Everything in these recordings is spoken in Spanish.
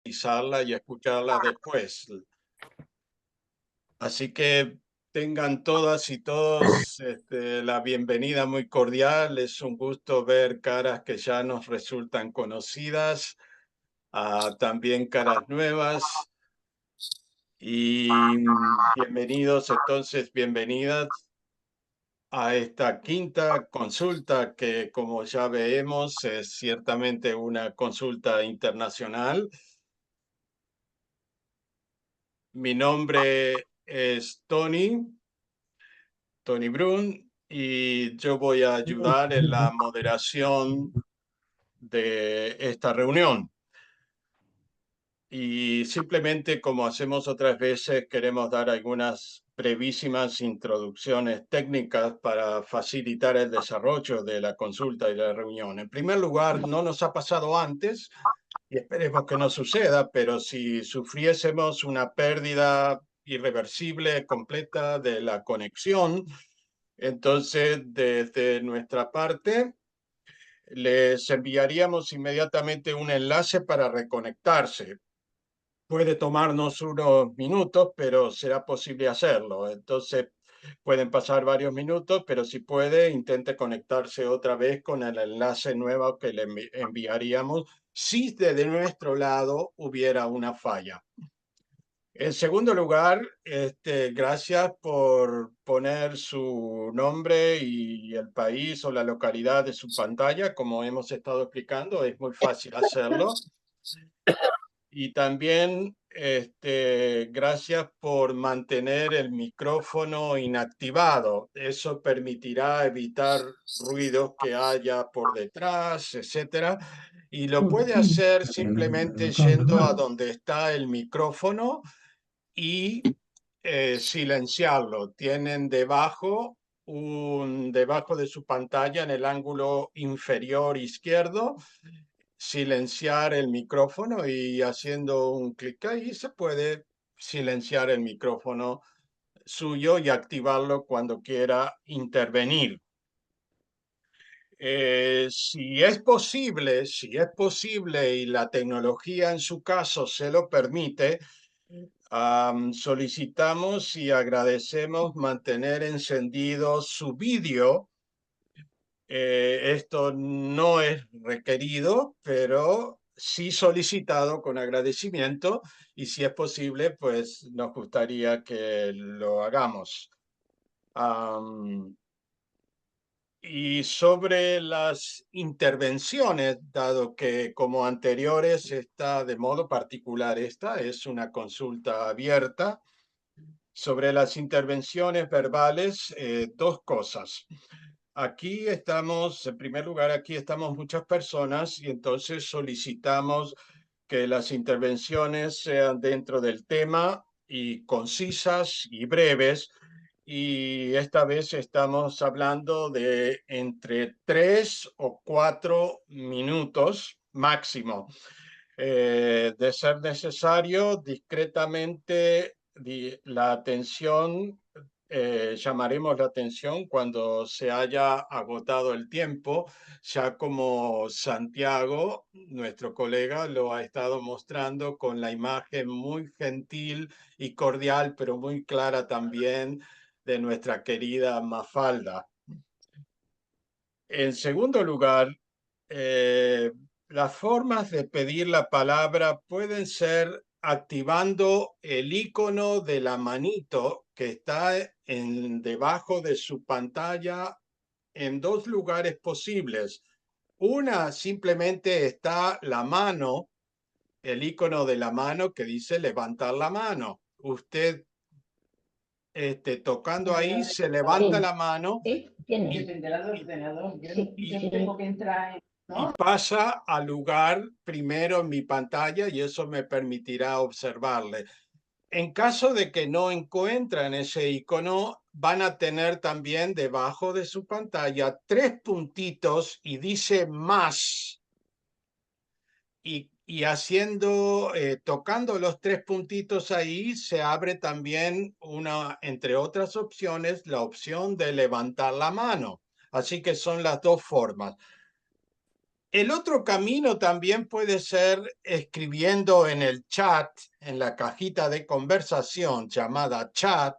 revisarla y escucharla después. Así que tengan todas y todos la bienvenida muy cordial. Es un gusto ver caras que ya nos resultan conocidas, también caras nuevas. Y bienvenidos, entonces, bienvenidas a esta quinta consulta que, como ya vemos, es ciertamente una consulta internacional. Mi nombre es Tony Brun, y yo voy a ayudar en la moderación de esta reunión. Y simplemente, como hacemos otras veces, queremos dar algunas brevísimas introducciones técnicas para facilitar el desarrollo de la consulta y la reunión. En primer lugar, no nos ha pasado antes, y esperemos que no suceda, pero si sufriésemos una pérdida irreversible, completa de la conexión, entonces desde nuestra parte les enviaríamos inmediatamente un enlace para reconectarse. Puede tomarnos unos minutos, pero será posible hacerlo. Entonces, pueden pasar varios minutos, pero si puede, intente conectarse otra vez con el enlace nuevo que le enviaríamos si desde nuestro lado hubiera una falla. En segundo lugar, gracias por poner su nombre y el país o la localidad de su pantalla, como hemos estado explicando, es muy fácil hacerlo. Y también gracias por mantener el micrófono inactivado. Eso permitirá evitar ruidos que haya por detrás, etcétera. Y lo puede hacer simplemente yendo a donde está el micrófono y silenciarlo. Tienen debajo de su pantalla, en el ángulo inferior izquierdo, silenciar el micrófono, y haciendo un clic ahí se puede silenciar el micrófono suyo y activarlo cuando quiera intervenir. Si es posible y la tecnología en su caso se lo permite, solicitamos y agradecemos mantener encendido su vídeo. Esto no es requerido, pero sí solicitado con agradecimiento, y si es posible, pues nos gustaría que lo hagamos. Y sobre las intervenciones, dado que como anteriores está de modo particular, esta es una consulta abierta. Sobre las intervenciones verbales, dos cosas. Aquí estamos, en primer lugar, aquí estamos muchas personas, y entonces solicitamos que las intervenciones sean dentro del tema y concisas y breves. Y esta vez estamos hablando de entre 3 o 4 minutos máximo. De ser necesario, discretamente la atención, llamaremos la atención cuando se haya agotado el tiempo, ya como Santiago, nuestro colega, lo ha estado mostrando con la imagen muy gentil y cordial, pero muy clara también, de nuestra querida Mafalda. En segundo lugar, las formas de pedir la palabra pueden ser activando el icono de la manito que está debajo de su pantalla, en dos lugares posibles. Una, simplemente está la mano, el icono de la mano que dice levantar la mano. Usted, tocando ahí, se levanta la mano Sí, tiene. y, Depende del ordenador. y, Yo tengo que entrar en... y pasa al lugar primero en mi pantalla, y eso me permitirá observarle. En caso de que no encuentren ese icono, van a tener también debajo de su pantalla 3 puntitos y dice más. Y haciendo, tocando los 3 puntitos ahí, se abre también entre otras opciones, la opción de levantar la mano. Así que son las dos formas. El otro camino también puede ser escribiendo en el chat, en la cajita de conversación llamada chat.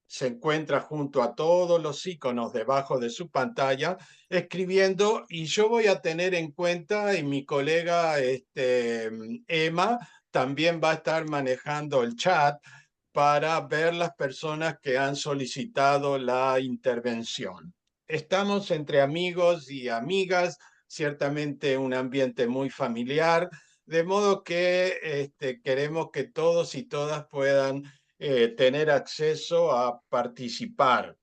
Se encuentra junto a todos los iconos debajo de su pantalla, escribiendo, y yo voy a tener en cuenta, y mi colega Emma también va a estar manejando el chat para ver las personas que han solicitado la intervención. Estamos entre amigos y amigas, ciertamente un ambiente muy familiar, de modo que queremos que todos y todas puedan tener acceso a participar.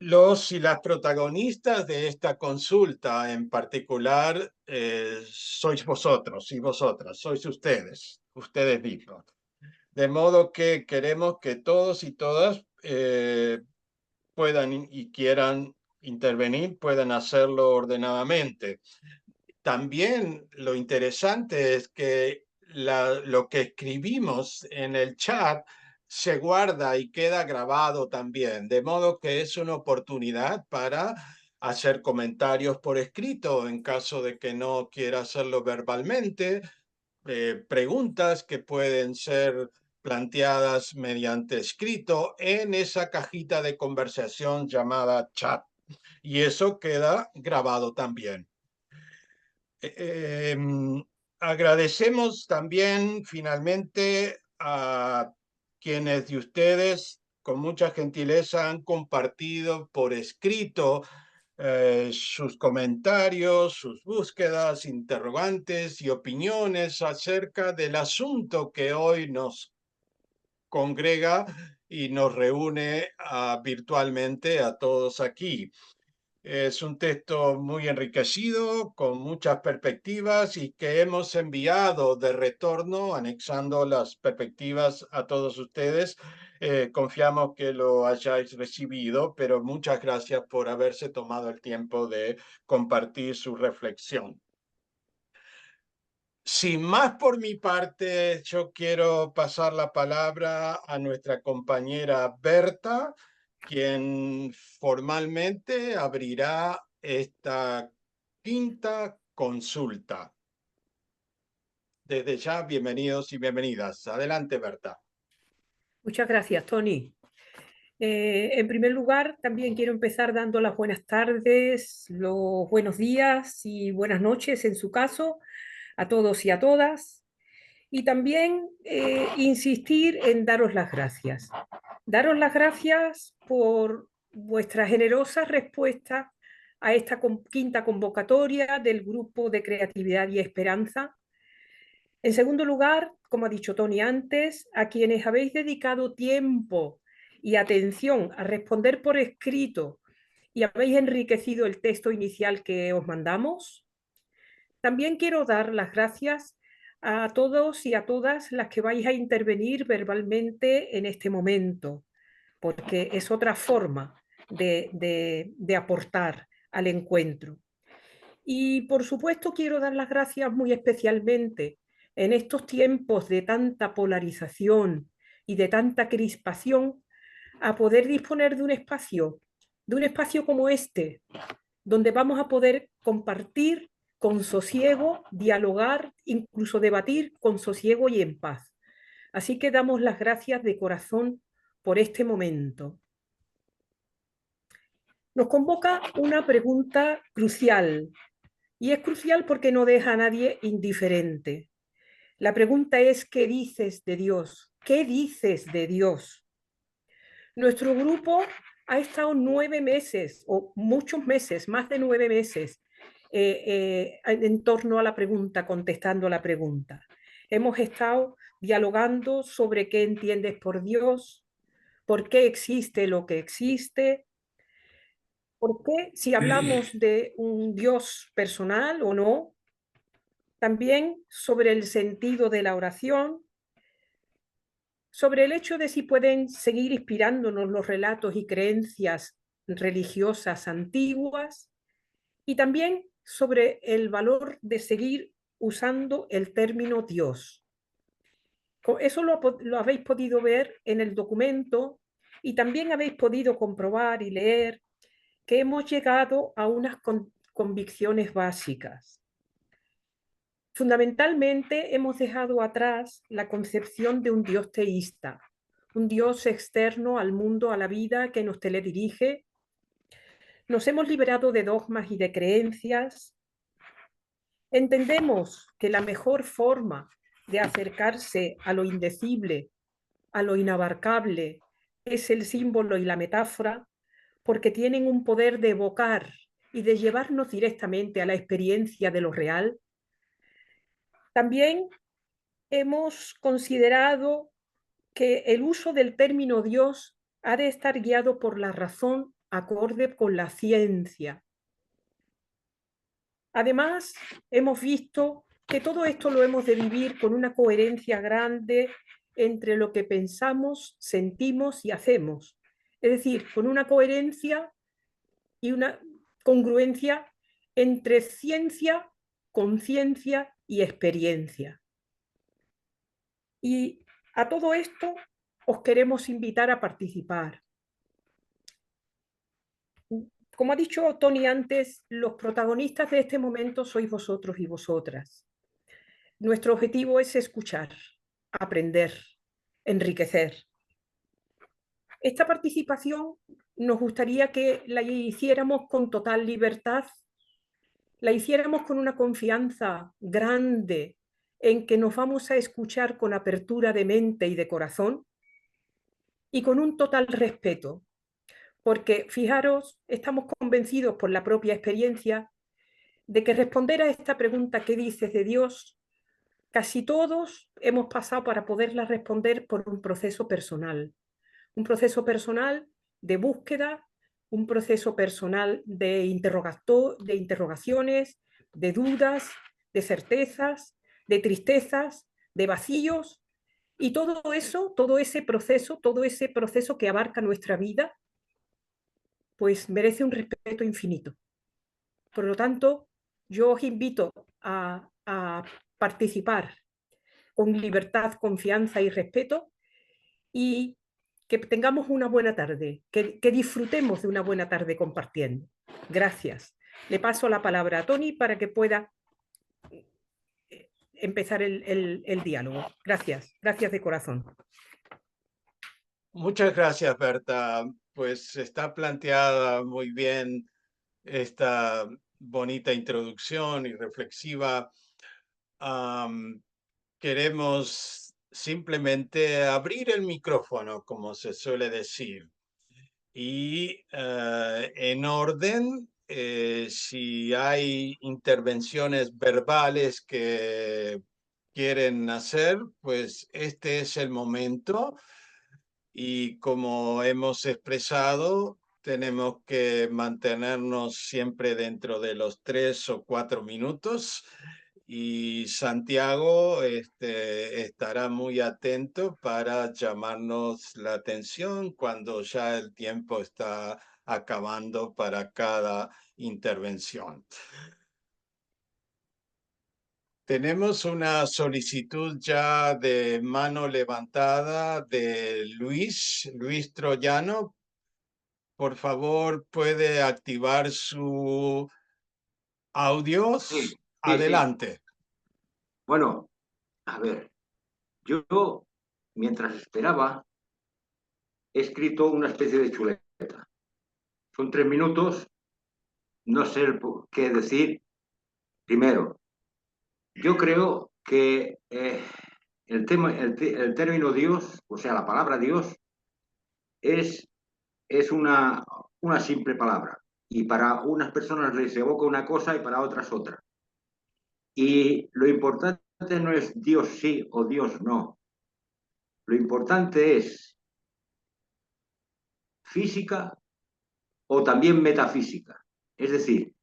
Los y las protagonistas de esta consulta en particular sois vosotros y vosotras, sois ustedes mismos. De modo que queremos que todos y todas puedan y quieran intervenir, puedan hacerlo ordenadamente. También lo interesante es que lo que escribimos en el chat se guarda y queda grabado también, de modo que es una oportunidad para hacer comentarios por escrito en caso de que no quiera hacerlo verbalmente, preguntas que pueden ser planteadas mediante escrito en esa cajita de conversación llamada chat, y eso queda grabado también. Agradecemos también finalmente a quienes de ustedes con mucha gentileza han compartido por escrito sus comentarios, sus búsquedas, interrogantes y opiniones acerca del asunto que hoy nos congrega y nos reúne virtualmente a todos aquí. Es un texto muy enriquecido, con muchas perspectivas y que hemos enviado de retorno, anexando las perspectivas a todos ustedes. Confiamos que lo hayáis recibido, pero muchas gracias por haberse tomado el tiempo de compartir su reflexión. Sin más por mi parte, yo quiero pasar la palabra a nuestra compañera Berta, quien formalmente abrirá esta quinta consulta. Desde ya, bienvenidos y bienvenidas. Adelante, Berta. Muchas gracias, Tony. En primer lugar, también quiero empezar dando las buenas tardes, los buenos días y buenas noches, en su caso, a todos y a todas. Y también insistir en daros las gracias. Daros las gracias por vuestra generosa respuesta a esta quinta convocatoria del Grupo de Creatividad y Esperanza. En segundo lugar, como ha dicho Tony antes, a quienes habéis dedicado tiempo y atención a responder por escrito y habéis enriquecido el texto inicial que os mandamos. También quiero dar las gracias a todos y a todas las que vais a intervenir verbalmente en este momento, porque es otra forma de aportar al encuentro. Y por supuesto quiero dar las gracias muy especialmente en estos tiempos de tanta polarización y de tanta crispación, a poder disponer de un espacio como este, donde vamos a poder compartir con sosiego, dialogar, incluso debatir con sosiego y en paz. Así que damos las gracias de corazón por este momento. Nos convoca una pregunta crucial, y es crucial porque no deja a nadie indiferente. La pregunta es, ¿qué dices de Dios? ¿Qué dices de Dios? Nuestro grupo ha estado 9 meses, o muchos meses, más de 9 meses, en torno a la pregunta, contestando a la pregunta. Hemos estado dialogando sobre qué entiendes por Dios, por qué existe lo que existe, por qué si hablamos de un Dios personal o no, también sobre el sentido de la oración, sobre el hecho de si pueden seguir inspirándonos los relatos y creencias religiosas antiguas, y también sobre el valor de seguir usando el término Dios. Eso lo habéis podido ver en el documento y también habéis podido comprobar y leer que hemos llegado a unas convicciones básicas. Fundamentalmente hemos dejado atrás la concepción de un Dios teísta, un Dios externo al mundo, a la vida, que nos teledirige. Nos hemos liberado de dogmas y de creencias. Entendemos que la mejor forma de acercarse a lo indecible, a lo inabarcable, es el símbolo y la metáfora, porque tienen un poder de evocar y de llevarnos directamente a la experiencia de lo real. También hemos considerado que el uso del término Dios ha de estar guiado por la razón acorde con la ciencia. Además, hemos visto que todo esto lo hemos de vivir con una coherencia grande entre lo que pensamos, sentimos y hacemos. Es decir, con una coherencia y una congruencia entre ciencia, conciencia y experiencia. Y a todo esto os queremos invitar a participar. Como ha dicho Tony antes, los protagonistas de este momento sois vosotros y vosotras. Nuestro objetivo es escuchar, aprender, enriquecer. Esta participación nos gustaría que la hiciéramos con total libertad, la hiciéramos con una confianza grande en que nos vamos a escuchar con apertura de mente y de corazón y con un total respeto, porque fijaros, estamos convencidos por la propia experiencia de que responder a esta pregunta ¿qué dices de Dios? Casi todos hemos pasado para poderla responder por un proceso personal de búsqueda, un proceso personal de interrogaciones, de dudas, de certezas, de tristezas, de vacíos, y todo eso, todo ese proceso que abarca nuestra vida, pues merece un respeto infinito. Por lo tanto, yo os invito a participar con libertad, confianza y respeto, y que tengamos una buena tarde, que disfrutemos de una buena tarde compartiendo. Gracias. Le paso la palabra a Tony para que pueda empezar el diálogo. Gracias, gracias de corazón. Muchas gracias, Berta. Pues está planteada muy bien esta bonita introducción y reflexiva. Queremos simplemente abrir el micrófono, como se suele decir, y en orden, si hay intervenciones verbales que quieren hacer, pues este es el momento. Y como hemos expresado, tenemos que mantenernos siempre dentro de los 3 o 4 minutos. Y Santiago estará muy atento para llamarnos la atención cuando ya el tiempo está acabando para cada intervención. Tenemos una solicitud ya de mano levantada de Luis Troyano. Por favor, puede activar su audio. Sí. Adelante. Bueno, a ver, yo mientras esperaba he escrito una especie de chuleta. Son 3 minutos, no sé qué decir. Primero, yo creo que el término Dios, o sea, la palabra Dios, es una simple palabra. Y para unas personas les evoca una cosa y para otras otra. Y lo importante no es Dios sí o Dios no. Lo importante es física o también metafísica. Es decir,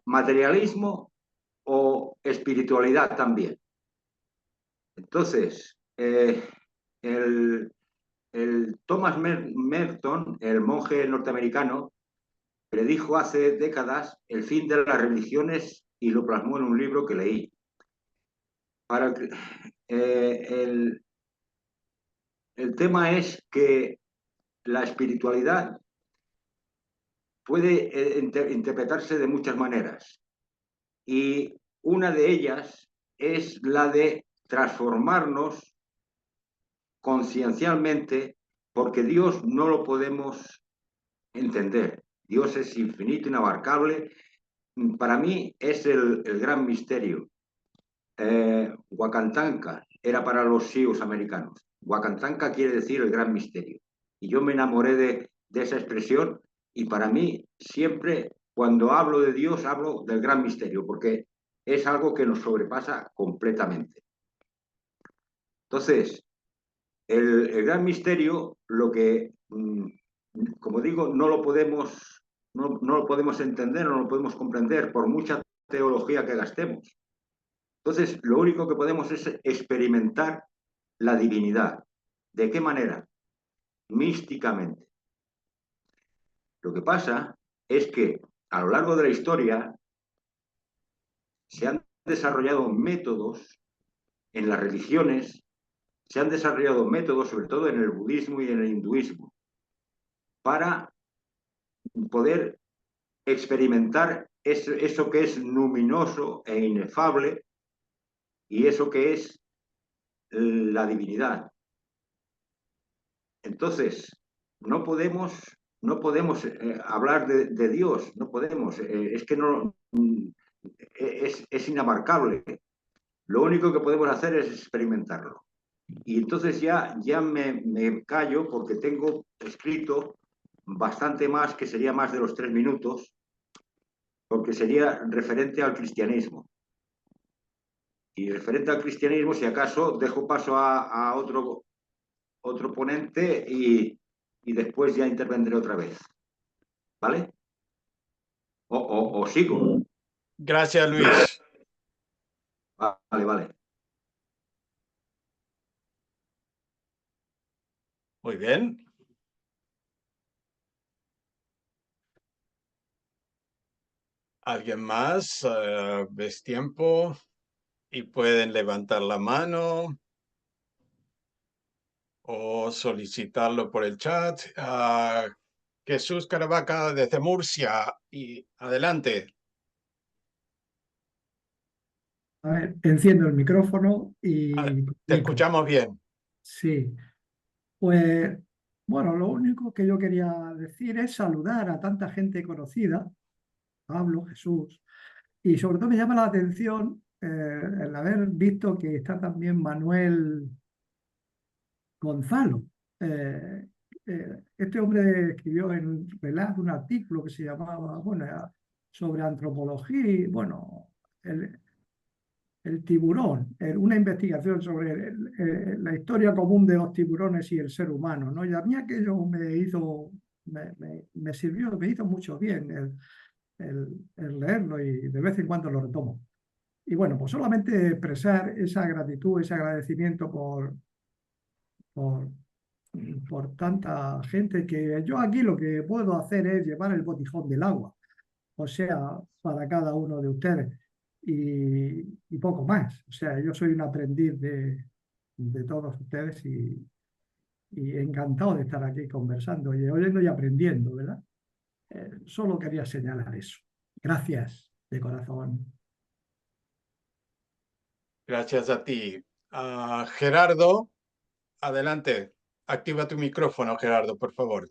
materialismo o espiritualidad también. Entonces, el Thomas Merton, el monje norteamericano, predijo hace décadas el fin de las religiones y lo plasmó en un libro que leí. el tema es que la espiritualidad puede interpretarse de muchas maneras. Y una de ellas es la de transformarnos conciencialmente, porque Dios no lo podemos entender. Dios es infinito, inabarcable. Para mí es el gran misterio. Wakantanka era para los sioux americanos. Wakantanka quiere decir el gran misterio. Y yo me enamoré de esa expresión, y para mí siempre cuando hablo de Dios hablo del gran misterio, porque es algo que nos sobrepasa completamente. Entonces, el gran misterio, lo que, como digo, no lo podemos entender, no lo podemos comprender por mucha teología que gastemos. Entonces, lo único que podemos es experimentar la divinidad. ¿De qué manera? Místicamente. Lo que pasa es que a lo largo de la historia se han desarrollado métodos en las religiones, se han desarrollado métodos, sobre todo en el budismo y en el hinduismo, para poder experimentar eso que es luminoso e inefable y eso que es la divinidad. Entonces, no podemos hablar de Dios, no podemos, es que no, es inabarcable. Lo único que podemos hacer es experimentarlo. Y entonces ya me callo, porque tengo escrito bastante más, que sería más de los 3 minutos, porque sería referente al cristianismo. Y referente al cristianismo, si acaso, dejo paso a otro ponente y después ya intervendré otra vez. ¿Vale? O sigo. Gracias, Luis. Vale, vale. Muy bien. ¿Alguien más? ¿Ves tiempo? Y pueden levantar la mano o solicitarlo por el chat. Jesús Caravaca desde Murcia. Y adelante. A ver, enciendo el micrófono y Te escuchamos bien. Sí, pues bueno, lo único que yo quería decir es saludar a tanta gente conocida, Pablo, Jesús, y sobre todo me llama la atención el haber visto que está también Manuel Gonzalo. Este hombre escribió en Relaz un artículo que se llamaba, bueno, sobre antropología y, bueno, el tiburón, una investigación sobre la historia común de los tiburones y el ser humano, ¿no? Y a mí aquello me sirvió, me hizo mucho bien el leerlo, y de vez en cuando lo retomo. Y bueno, pues solamente expresar esa gratitud, ese agradecimiento por, por tanta gente, que yo aquí lo que puedo hacer es llevar el botijón del agua, o sea, para cada uno de ustedes. Y poco más. O sea, yo soy un aprendiz de todos ustedes, y encantado de estar aquí conversando y oyendo y aprendiendo, ¿verdad? Solo quería señalar eso. Gracias de corazón. Gracias a ti. Gerardo, adelante. Activa tu micrófono, Gerardo, por favor.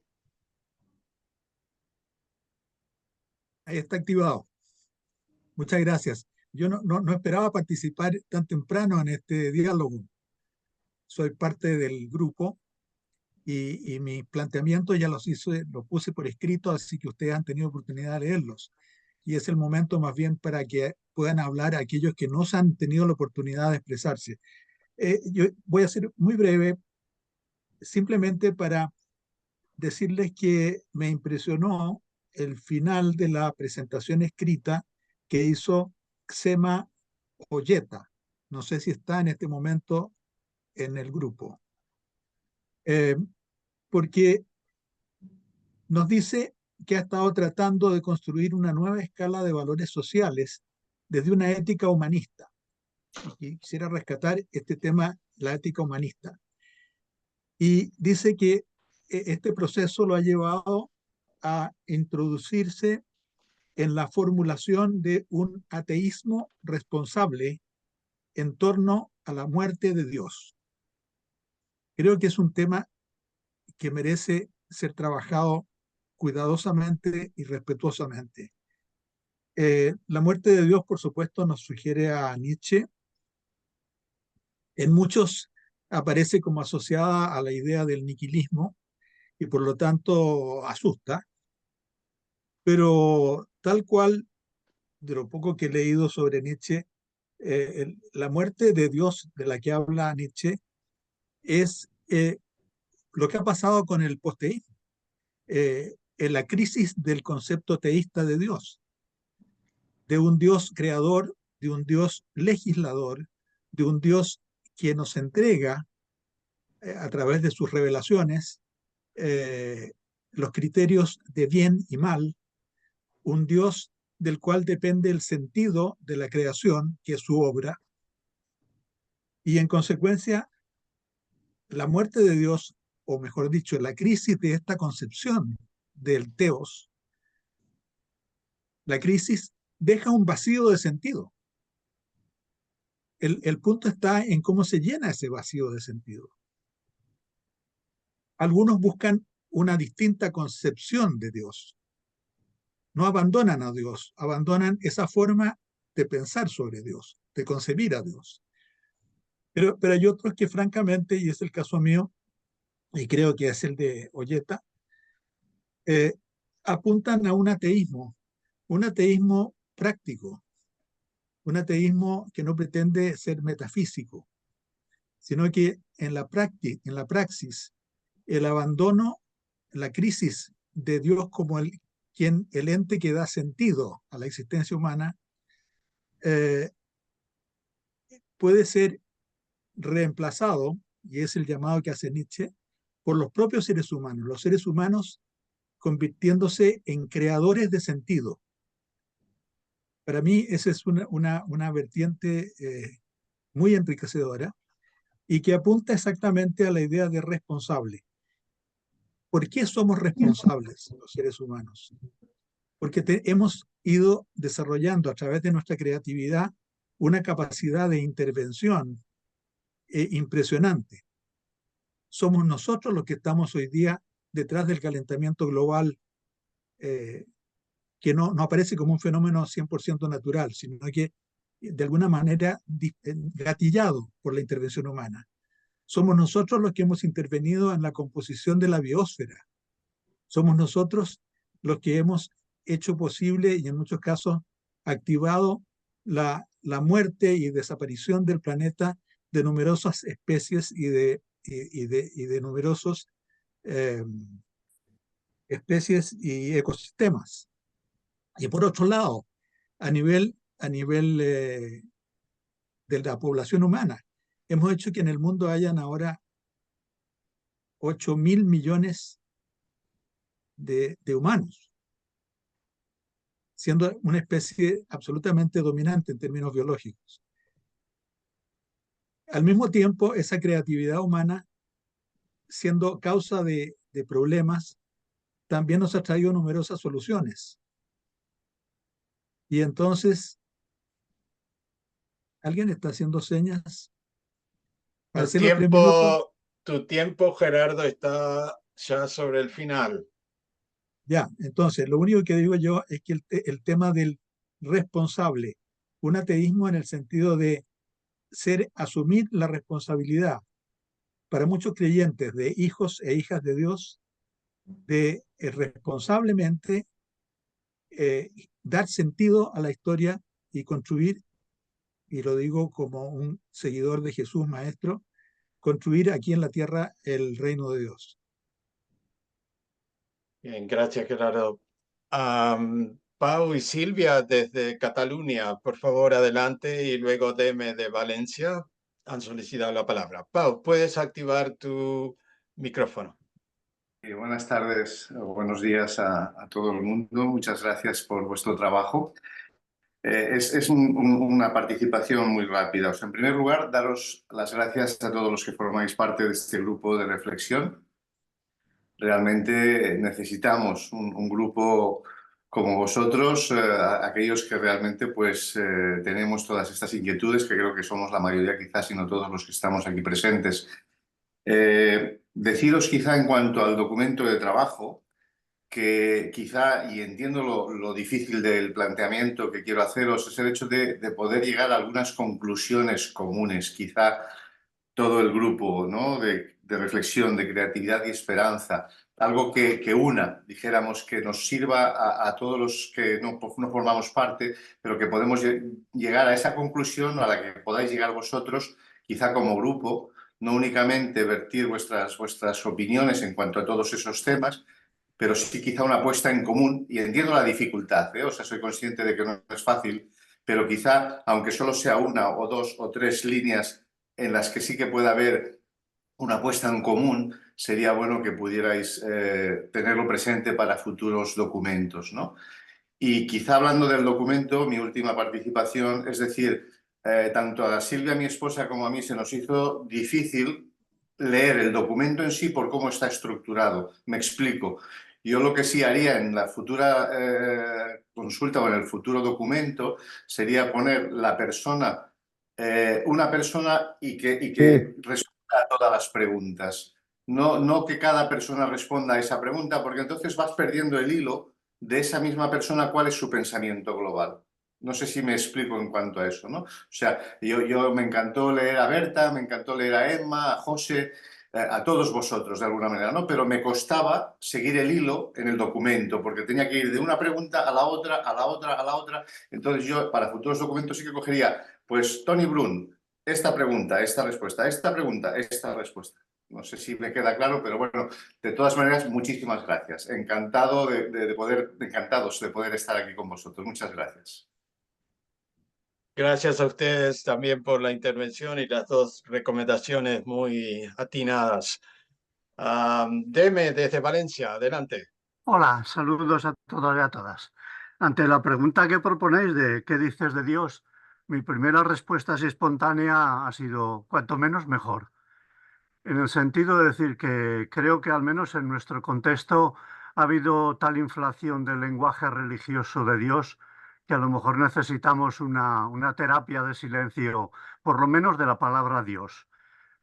Ahí está activado. Muchas gracias. Yo no esperaba participar tan temprano en este diálogo. Soy parte del grupo y mis planteamientos ya los puse por escrito, así que ustedes han tenido oportunidad de leerlos. Y es el momento más bien para que puedan hablar aquellos que no se han tenido la oportunidad de expresarse. Yo voy a ser muy breve, simplemente para decirles que me impresionó el final de la presentación escrita que hizo Xema Olleta. No sé si está en este momento en el grupo. Porque nos dice que ha estado tratando de construir una nueva escala de valores sociales desde una ética humanista. Y quisiera rescatar este tema, la ética humanista. Y dice que este proceso lo ha llevado a introducirse en la formulación de un ateísmo responsable en torno a la muerte de Dios. Creo que es un tema que merece ser trabajado cuidadosamente y respetuosamente. La muerte de Dios, por supuesto, nos sugiere a Nietzsche. En muchos aparece como asociada a la idea del nihilismo y por lo tanto asusta, pero tal cual, de lo poco que he leído sobre Nietzsche, la muerte de Dios de la que habla Nietzsche es lo que ha pasado con el posteísmo, en la crisis del concepto teísta de Dios, de un Dios creador, de un Dios legislador, de un Dios que nos entrega a través de sus revelaciones los criterios de bien y mal, un Dios del cual depende el sentido de la creación, que es su obra, y en consecuencia la muerte de Dios, o mejor dicho, la crisis de esta concepción del teos, la crisis deja un vacío de sentido. El punto está en cómo se llena ese vacío de sentido. Algunos buscan una distinta concepción de Dios. No abandonan a Dios, abandonan esa forma de pensar sobre Dios, de concebir a Dios. Pero hay otros que francamente, y es el caso mío, y creo que es el de Olleta, apuntan a un ateísmo práctico, un ateísmo que no pretende ser metafísico, sino que en la praxis, el abandono, la crisis de Dios como el ente que da sentido a la existencia humana, puede ser reemplazado, y es el llamado que hace Nietzsche, por los propios seres humanos, los seres humanos convirtiéndose en creadores de sentido. Para mí esa es una vertiente muy enriquecedora y que apunta exactamente a la idea de responsable. ¿Por qué somos responsables los seres humanos? Porque hemos ido desarrollando a través de nuestra creatividad una capacidad de intervención impresionante. Somos nosotros los que estamos hoy día detrás del calentamiento global, que no aparece como un fenómeno 100% natural, sino que de alguna manera gatillado por la intervención humana. Somos nosotros los que hemos intervenido en la composición de la biosfera. Somos nosotros los que hemos hecho posible y en muchos casos activado la muerte y desaparición del planeta de numerosas especies y de numerosos especies y ecosistemas. Y por otro lado, a nivel de la población humana, hemos hecho que en el mundo hayan ahora 8.000 millones de humanos, siendo una especie absolutamente dominante en términos biológicos. Al mismo tiempo, esa creatividad humana, siendo causa de problemas, también nos ha traído numerosas soluciones. Y entonces, ¿alguien está haciendo señas? Tu tiempo, Gerardo, está ya sobre el final. Ya, entonces, lo único que digo yo es que el tema del responsable, un ateísmo en el sentido de asumir la responsabilidad para muchos creyentes de hijos e hijas de Dios, de responsablemente dar sentido a la historia y construir, y lo digo como un seguidor de Jesús Maestro, construir aquí en la tierra el reino de Dios. Bien, gracias, Gerardo. Pau y Silvia desde Cataluña, por favor, adelante, y luego Deme de Valencia han solicitado la palabra. Pau, puedes activar tu micrófono. Buenas tardes o buenos días a todo el mundo. Muchas gracias por vuestro trabajo. Es una participación muy rápida. O sea, en primer lugar, daros las gracias a todos los que formáis parte de este grupo de reflexión. Realmente necesitamos un grupo como vosotros, aquellos que realmente pues, tenemos todas estas inquietudes, que creo que somos la mayoría quizás, si no todos los que estamos aquí presentes. Deciros quizá en cuanto al documento de trabajo, que quizá, y entiendo lo difícil del planteamiento que quiero haceros, es el hecho de poder llegar a algunas conclusiones comunes, quizá todo el grupo, ¿no? de reflexión, de creatividad y esperanza, algo que una, dijéramos, que nos sirva a todos los que no formamos parte, pero que podemos llegar a esa conclusión a la que podáis llegar vosotros, quizá como grupo, no únicamente vertir vuestras opiniones en cuanto a todos esos temas, pero sí quizá una apuesta en común, y entiendo la dificultad, ¿eh? O sea, soy consciente de que no es fácil, pero quizá, aunque solo sea una o dos o tres líneas en las que sí que pueda haber una apuesta en común, sería bueno que pudierais tenerlo presente para futuros documentos, ¿no? Y quizá hablando del documento, mi última participación, es decir, tanto a Silvia, mi esposa, como a mí se nos hizo difícil leer el documento en sí por cómo está estructurado. Me explico. Yo lo que sí haría en la futura consulta o en el futuro documento sería poner la persona, una persona y que responda a todas las preguntas. No que cada persona responda a esa pregunta, porque entonces vas perdiendo el hilo de esa misma persona cuál es su pensamiento global. No sé si me explico en cuanto a eso, ¿no? O sea, yo me encantó leer a Berta, me encantó leer a Emma, a José, a todos vosotros de alguna manera, ¿no? Pero me costaba seguir el hilo en el documento, porque tenía que ir de una pregunta a la otra, a la otra, a la otra. Entonces yo, para futuros documentos, sí que cogería, pues, Tony Brun, esta pregunta, esta respuesta, esta pregunta, esta respuesta. No sé si me queda claro, pero bueno, de todas maneras, muchísimas gracias. Encantados de poder estar aquí con vosotros. Muchas gracias. Gracias a ustedes también por la intervención y las dos recomendaciones muy atinadas. Deme desde Valencia, adelante. Hola, saludos a todos y a todas. Ante la pregunta que proponéis de qué dices de Dios, mi primera respuesta así espontánea ha sido cuanto menos mejor. En el sentido de decir que creo que al menos en nuestro contexto ha habido tal inflación del lenguaje religioso de Dios que a lo mejor necesitamos una terapia de silencio, por lo menos de la palabra Dios.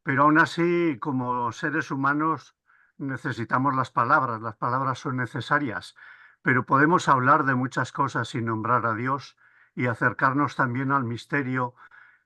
Pero aún así, como seres humanos, necesitamos las palabras son necesarias, pero podemos hablar de muchas cosas sin nombrar a Dios y acercarnos también al misterio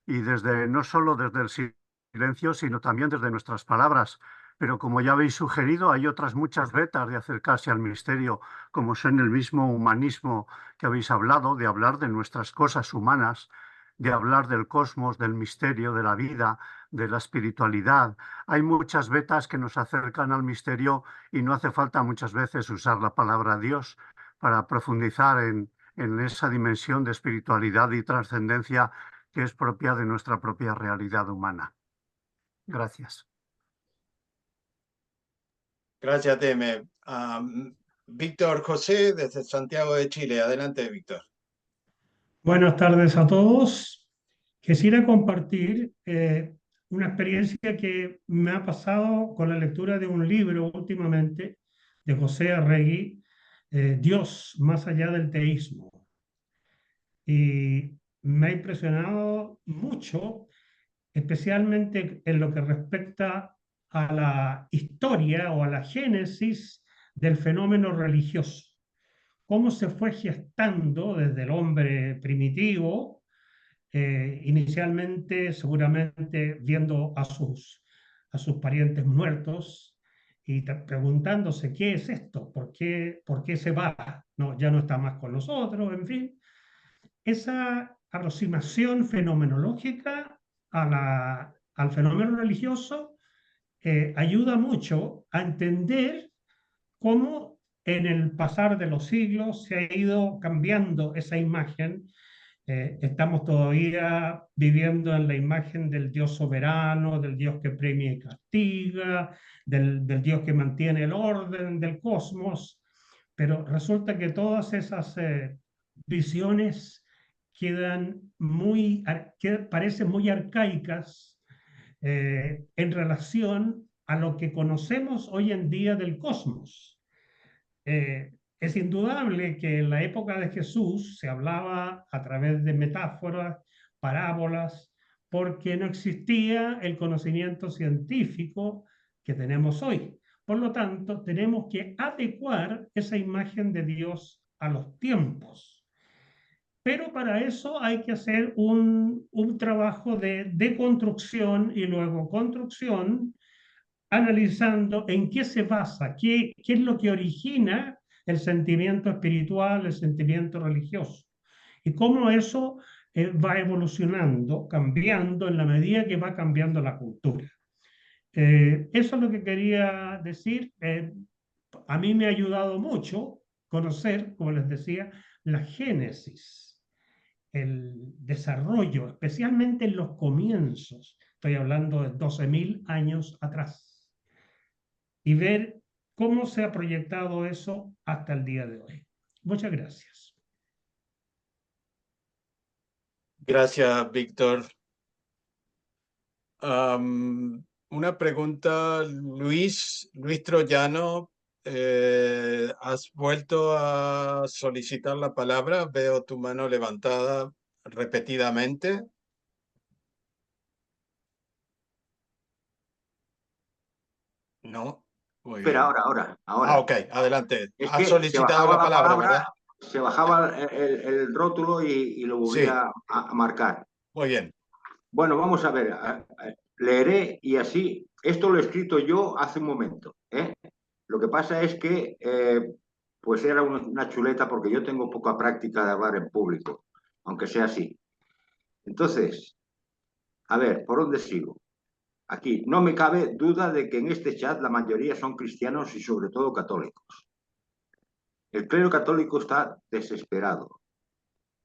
y desde no solo desde el silencio, sino también desde nuestras palabras. Pero como ya habéis sugerido, hay otras muchas vetas de acercarse al misterio, como son el mismo humanismo que habéis hablado, de hablar de nuestras cosas humanas, de hablar del cosmos, del misterio, de la vida, de la espiritualidad. Hay muchas vetas que nos acercan al misterio y no hace falta muchas veces usar la palabra Dios para profundizar en esa dimensión de espiritualidad y trascendencia que es propia de nuestra propia realidad humana. Gracias. Gracias, Deme. Víctor José, desde Santiago de Chile. Adelante, Víctor. Buenas tardes a todos. Quisiera compartir una experiencia que me ha pasado con la lectura de un libro últimamente de José Arregui, Dios más allá del teísmo. Y me ha impresionado mucho, especialmente en lo que respecta a la historia o a la génesis del fenómeno religioso. Cómo se fue gestando desde el hombre primitivo, inicialmente seguramente viendo a sus parientes muertos y preguntándose qué es esto, por qué se va, no, ya no está más con nosotros, en fin. Esa aproximación fenomenológica al fenómeno religioso ayuda mucho a entender cómo en el pasar de los siglos se ha ido cambiando esa imagen. Estamos todavía viviendo en la imagen del Dios soberano, del Dios que premia y castiga, del Dios que mantiene el orden del cosmos, pero resulta que todas esas visiones parecen muy arcaicas en relación a lo que conocemos hoy en día del cosmos. Es indudable que en la época de Jesús se hablaba a través de metáforas, parábolas, porque no existía el conocimiento científico que tenemos hoy. Por lo tanto, tenemos que adecuar esa imagen de Dios a los tiempos. Pero para eso hay que hacer un trabajo de deconstrucción y luego construcción, analizando en qué se basa, qué es lo que origina el sentimiento espiritual, el sentimiento religioso, y cómo eso va evolucionando, cambiando en la medida que va cambiando la cultura. Eso es lo que quería decir. A mí me ha ayudado mucho conocer, como les decía, la génesis, el desarrollo, especialmente en los comienzos. Estoy hablando de 12.000 años atrás. Y ver cómo se ha proyectado eso hasta el día de hoy. Muchas gracias. Gracias, Víctor. Una pregunta, Luis Troyano. ¿Has vuelto a solicitar la palabra? Veo tu mano levantada repetidamente. No. Muy Espera, bien. ahora. Ah, ok, adelante. Es Has que solicitado la palabra, ¿verdad? se bajaba el rótulo y lo volvía a marcar. Muy bien. Bueno, vamos a ver. Leeré y así. Esto lo he escrito yo hace un momento. Lo que pasa es que pues era una chuleta porque yo tengo poca práctica de hablar en público, aunque sea así. Entonces, a ver, ¿por dónde sigo? Aquí, no me cabe duda de que en este chat la mayoría son cristianos y sobre todo católicos. El clero católico está desesperado.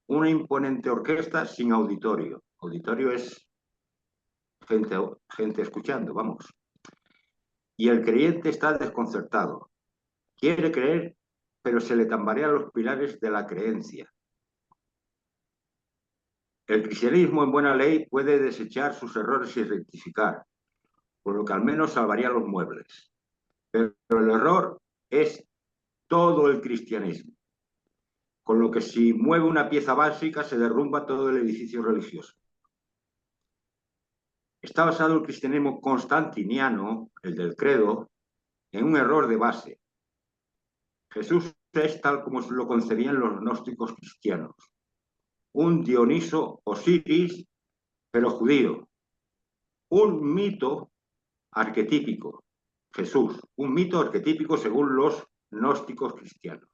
Una imponente orquesta sin auditorio. Auditorio es gente escuchando, vamos. Y el creyente está desconcertado. Quiere creer, pero se le tambalean los pilares de la creencia. El cristianismo en buena ley puede desechar sus errores y rectificar, por lo que al menos salvaría los muebles. Pero el error es todo el cristianismo. Con lo que si mueve una pieza básica se derrumba todo el edificio religioso. Está basado el cristianismo constantiniano, el del credo, en un error de base. Jesús es tal como lo concebían los gnósticos cristianos. Un Dioniso Osiris, pero judío. Un mito arquetípico. Jesús, un mito arquetípico según los gnósticos cristianos.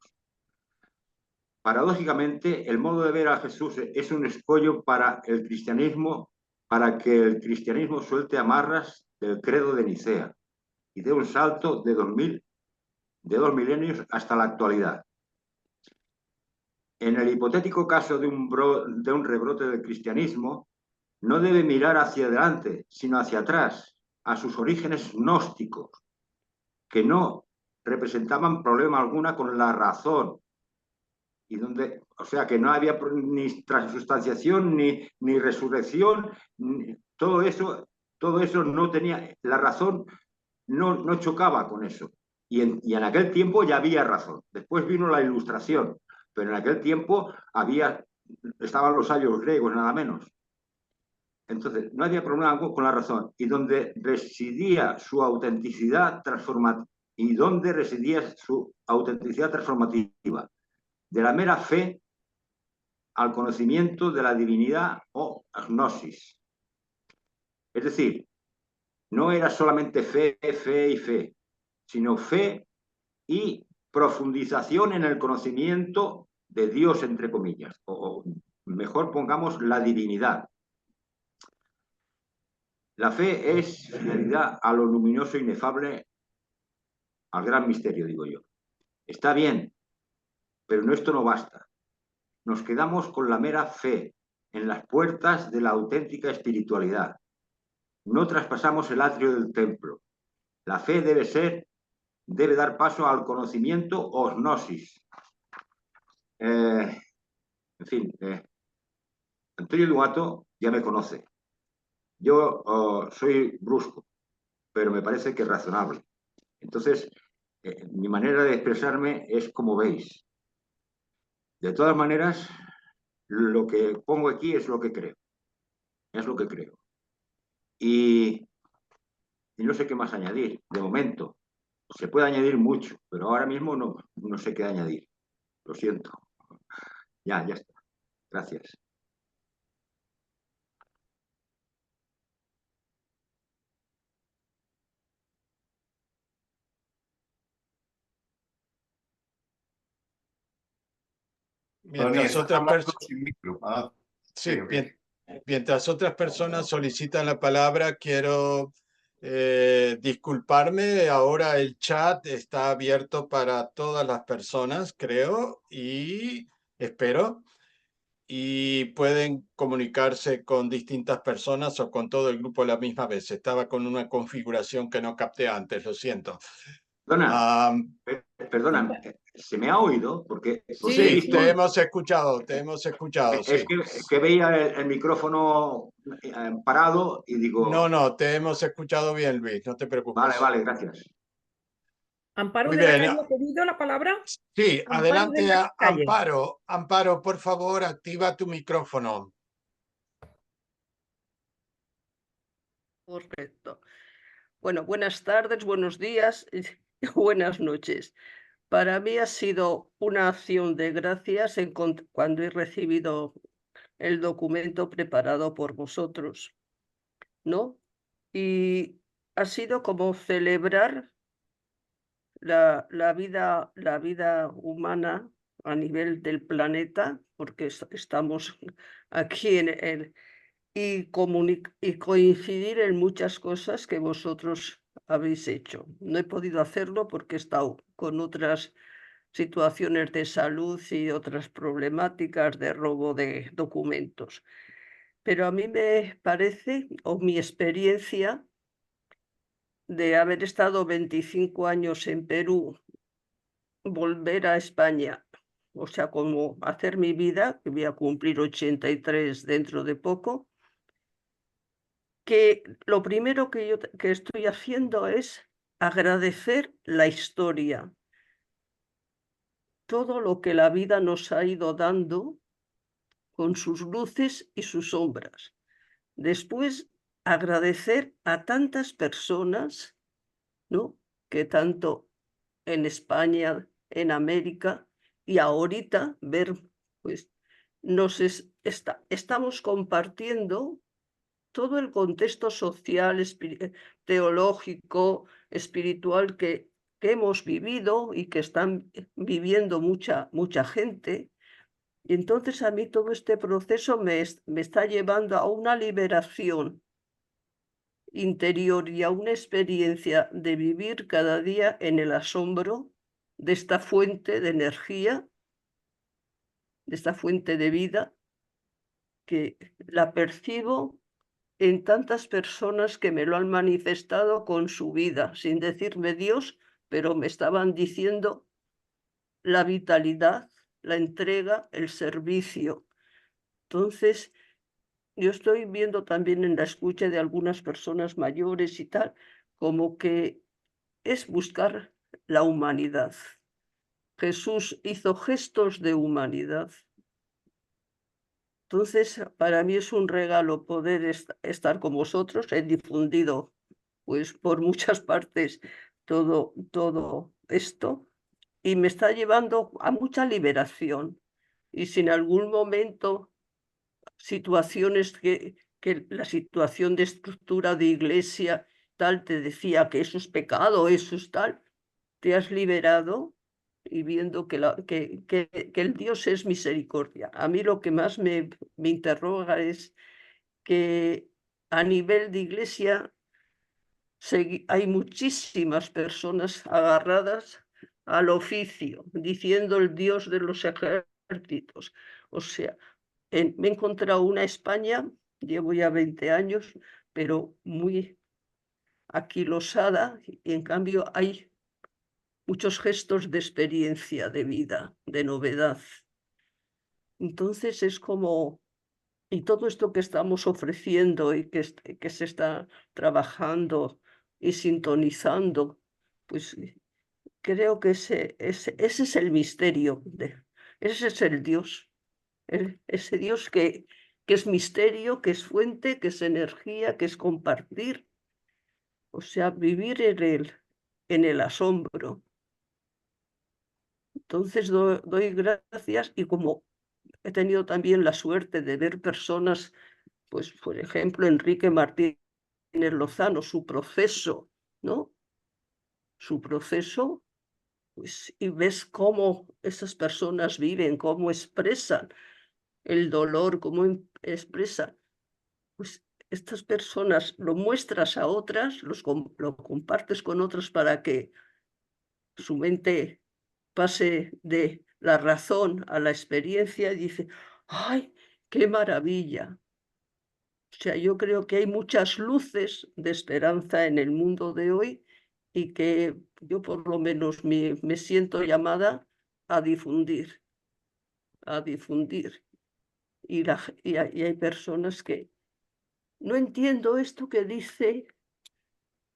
Paradójicamente, el modo de ver a Jesús es un escollo para el cristianismo, para que el cristianismo suelte amarras del credo de Nicea y dé un salto de 2 milenios hasta la actualidad. En el hipotético caso de un rebrote del cristianismo, no debe mirar hacia adelante, sino hacia atrás, a sus orígenes gnósticos, que no representaban problema alguna con la razón, y o sea, que no había ni transustanciación, ni resurrección, todo eso no tenía, la razón no chocaba con eso. Y en aquel tiempo ya había razón. Después vino la Ilustración, pero en aquel tiempo estaban los sabios griegos, nada menos. Entonces, no había problema con la razón. Y donde residía su autenticidad transformativa, de la mera fe al conocimiento de la divinidad o gnosis. Es decir, no era solamente fe, sino fe y profundización en el conocimiento de Dios, entre comillas, o mejor pongamos la divinidad. La fe es fidelidad a lo luminoso e inefable, al gran misterio, digo yo. Está bien, pero esto no basta. Nos quedamos con la mera fe en las puertas de la auténtica espiritualidad. No traspasamos el atrio del templo. La fe debe dar paso al conocimiento o gnosis. En fin, Antonio Duato ya me conoce. Yo soy brusco, pero me parece que es razonable. Entonces, mi manera de expresarme es como veis. De todas maneras, lo que pongo aquí es lo que creo. Es lo que creo. Y no sé qué más añadir, de momento. Se puede añadir mucho, pero ahora mismo no sé qué añadir. Lo siento. Ya está. Gracias. Tony, Mientras estás otras hablando personas... sin micro. Ah, Sí, ok. mientras otras personas solicitan la palabra, quiero disculparme. Ahora el chat está abierto para todas las personas, creo, y espero, y pueden comunicarse con distintas personas o con todo el grupo a la misma vez. Estaba con una configuración que no capté antes, lo siento. Perdona, perdona, ¿se me ha oído? Porque he Sí, Sí, visto, te sí. hemos escuchado, es sí. que veía el micrófono parado y digo, No, te hemos escuchado bien, Luis, no te preocupes. vale, gracias. Amparo Muy de la bien. Calle ha pedido la palabra. Sí, Amparo de adelante, la Calle. Amparo. Amparo, por favor, activa tu micrófono. Correcto. Bueno, buenas tardes, buenos días y buenas noches. Para mí ha sido una acción de gracias cuando he recibido el documento preparado por vosotros, ¿no? Y ha sido como celebrar la vida humana a nivel del planeta, porque estamos aquí y coincidir en muchas cosas que vosotros habéis hecho. No he podido hacerlo porque he estado con otras situaciones de salud y otras problemáticas de robo de documentos. Pero a mí me parece, o mi experiencia de haber estado 25 años en Perú, volver a España, o sea, como hacer mi vida, que voy a cumplir 83 dentro de poco, que lo primero que estoy haciendo es agradecer la historia, todo lo que la vida nos ha ido dando con sus luces y sus sombras. Después, agradecer a tantas personas, ¿no?, que tanto en España, en América, y ahorita ver, pues, estamos compartiendo todo el contexto social, teológico, espiritual que hemos vivido y que están viviendo mucha gente. Y entonces a mí todo este proceso me está llevando a una liberación interior y a una experiencia de vivir cada día en el asombro de esta fuente de energía, de esta fuente de vida, que la percibo en tantas personas que me lo han manifestado con su vida, sin decirme Dios, pero me estaban diciendo la vitalidad, la entrega, el servicio. Entonces, yo estoy viendo también en la escucha de algunas personas mayores y tal, como que es buscar la humanidad. Jesús hizo gestos de humanidad. Entonces, para mí es un regalo poder estar con vosotros. He difundido, pues, por muchas partes todo esto y me está llevando a mucha liberación. Y si en algún momento situaciones que la situación de estructura de iglesia tal te decía que eso es pecado, eso es tal, te has liberado y viendo que el Dios es misericordia. A mí lo que más me interroga es que a nivel de iglesia hay muchísimas personas agarradas al oficio, diciendo el Dios de los ejércitos. O sea, me he encontrado una España, llevo ya 20 años, pero muy aquilosada, y en cambio hay muchos gestos de experiencia de vida, de novedad. Entonces es como Y todo esto que estamos ofreciendo y que se está trabajando y sintonizando, pues creo que ese es el misterio, ese es el Dios, ese Dios que es misterio, que es fuente, que es energía, que es compartir, o sea, vivir en el asombro. Entonces doy gracias, y como he tenido también la suerte de ver personas, pues por ejemplo Enrique Martínez Lozano, su proceso, ¿no? Su proceso, pues, y ves cómo esas personas viven, cómo expresan el dolor, cómo expresan, pues estas personas lo muestras a otras, lo compartes con otras para que su mente pase de la razón a la experiencia y dice, ¡ay, qué maravilla! O sea, yo creo que hay muchas luces de esperanza en el mundo de hoy y que yo por lo menos me siento llamada a difundir, a difundir. Y hay personas que no entiendo esto que dice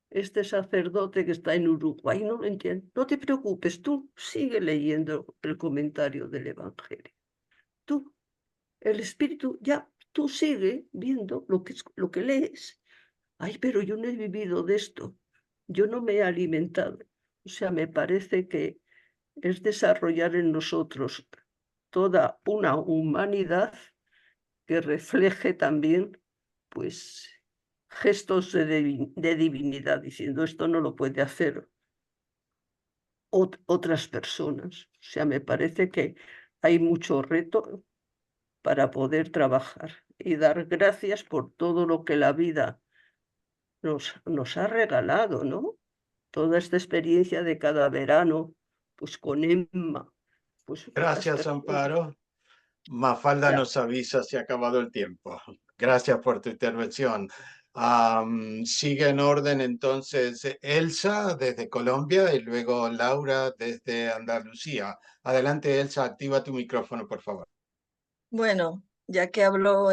este sacerdote que está en Uruguay, no lo entiendo. No te preocupes, tú sigue leyendo el comentario del Evangelio. Tú, el Espíritu, ya, tú sigue viendo lo que lees. Ay, pero yo no he vivido de esto, yo no me he alimentado. O sea, me parece que es desarrollar en nosotros toda una humanidad que refleje también, pues, gestos de divinidad, diciendo esto no lo puede hacer otras personas. O sea, me parece que hay mucho reto para poder trabajar y dar gracias por todo lo que la vida nos ha regalado, ¿no? Toda esta experiencia de cada verano, pues con Emma, pues Gracias, Amparo. Mafalda nos avisa si ha acabado el tiempo. Gracias por tu intervención. Sigue en orden entonces Elsa desde Colombia y luego Laura desde Andalucía. Adelante, Elsa, activa tu micrófono, por favor. Bueno, ya que habló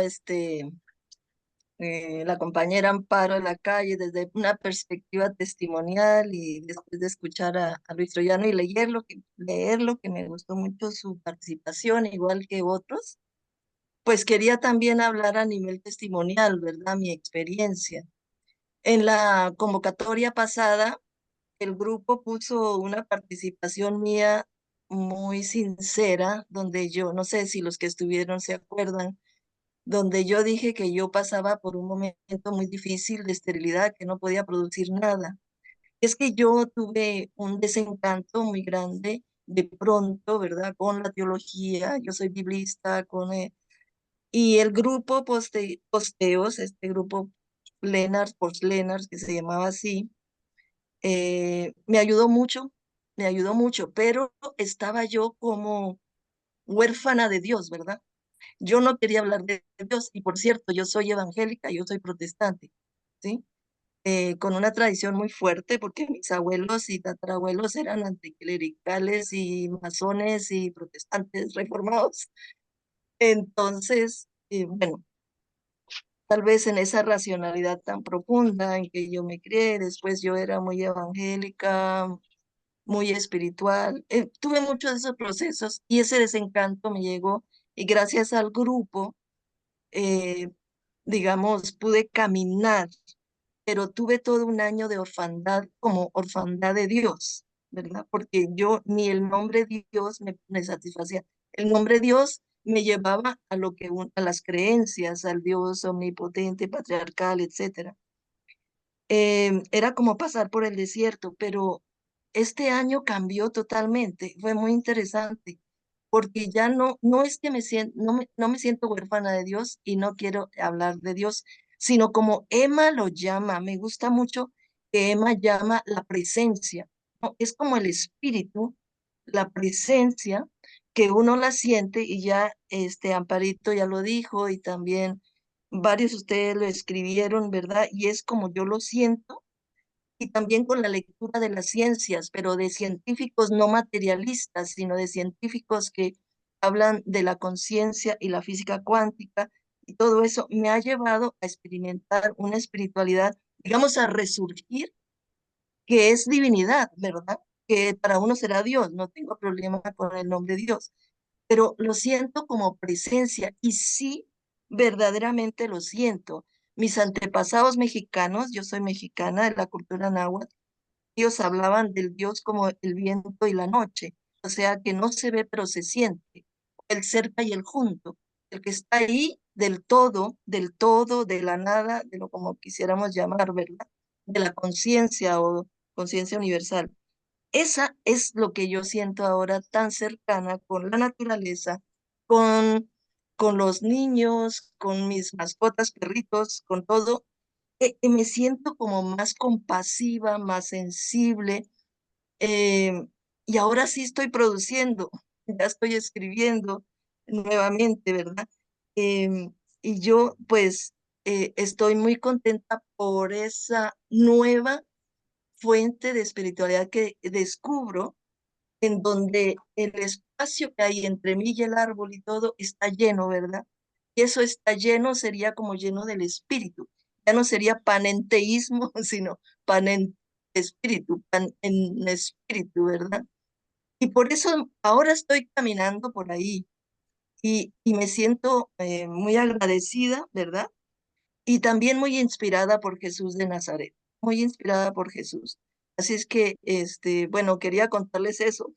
la compañera Amparo en la calle desde una perspectiva testimonial y después de escuchar a Luis Troyano y leerlo, que me gustó mucho su participación, igual que otros, pues quería también hablar a nivel testimonial, ¿verdad? Mi experiencia. En la convocatoria pasada, el grupo puso una participación mía muy sincera, donde yo, no sé si los que estuvieron se acuerdan, donde yo dije que yo pasaba por un momento muy difícil de esterilidad, que no podía producir nada. Es que yo tuve un desencanto muy grande de pronto, ¿verdad? Con la teología, yo soy biblista, y el grupo posteos, este grupo Lennart, Post Lennart, que se llamaba así, me ayudó mucho, pero estaba yo como huérfana de Dios, ¿verdad? Yo no quería hablar de Dios, y por cierto, yo soy evangélica, yo soy protestante, ¿sí? Con una tradición muy fuerte, porque mis abuelos y tatarabuelos eran anticlericales y masones y protestantes reformados. Entonces, bueno, tal vez en esa racionalidad tan profunda en que yo me crié, después yo era muy evangélica, muy espiritual. Tuve muchos de esos procesos y ese desencanto me llegó, y gracias al grupo, eh, digamos, pude caminar, pero tuve todo un año de orfandad, como orfandad de Dios, ¿verdad? Porque yo ni el nombre Dios me satisfacía. El nombre Dios me llevaba a a las creencias, al Dios omnipotente, patriarcal, etcétera. Era como pasar por el desierto, pero este año cambió totalmente. Fue muy interesante, porque ya no es que no me siento huérfana de Dios y no quiero hablar de Dios, sino como Emma lo llama. Me gusta mucho que Emma llama la presencia, ¿no? Es como el espíritu, la presencia, que uno la siente, y ya Amparito ya lo dijo, y también varios de ustedes lo escribieron, ¿verdad? Y es como yo lo siento, y también con la lectura de las ciencias, pero de científicos no materialistas, sino de científicos que hablan de la conciencia y la física cuántica, y todo eso me ha llevado a experimentar una espiritualidad, digamos, a resurgir, que es divinidad, ¿verdad? Que para uno será Dios, no tengo problema con el nombre Dios, pero lo siento como presencia y sí, verdaderamente lo siento. Mis antepasados mexicanos, yo soy mexicana de la cultura náhuatl, ellos hablaban del Dios como el viento y la noche, o sea que no se ve pero se siente, el cerca y el junto, el que está ahí del todo, de la nada, de lo como quisiéramos llamar, ¿verdad? De la conciencia o conciencia universal. Esa es lo que yo siento ahora tan cercana con la naturaleza, con, con los niños, con mis mascotas, perritos, con todo, que me siento como más compasiva, más sensible, eh, y ahora sí estoy produciendo, ya estoy escribiendo nuevamente, ¿verdad? Y yo pues estoy muy contenta por esa nueva fuente de espiritualidad que descubro, en donde el espacio que hay entre mí y el árbol y todo está lleno, ¿verdad? Y eso está lleno, sería como lleno del espíritu. Ya no sería panenteísmo, sino panenespíritu, pan en espíritu, ¿verdad? Y por eso ahora estoy caminando por ahí y me siento muy agradecida, ¿verdad? Y también muy inspirada por Jesús de Nazaret, muy inspirada por Jesús. Así es que, bueno, quería contarles eso,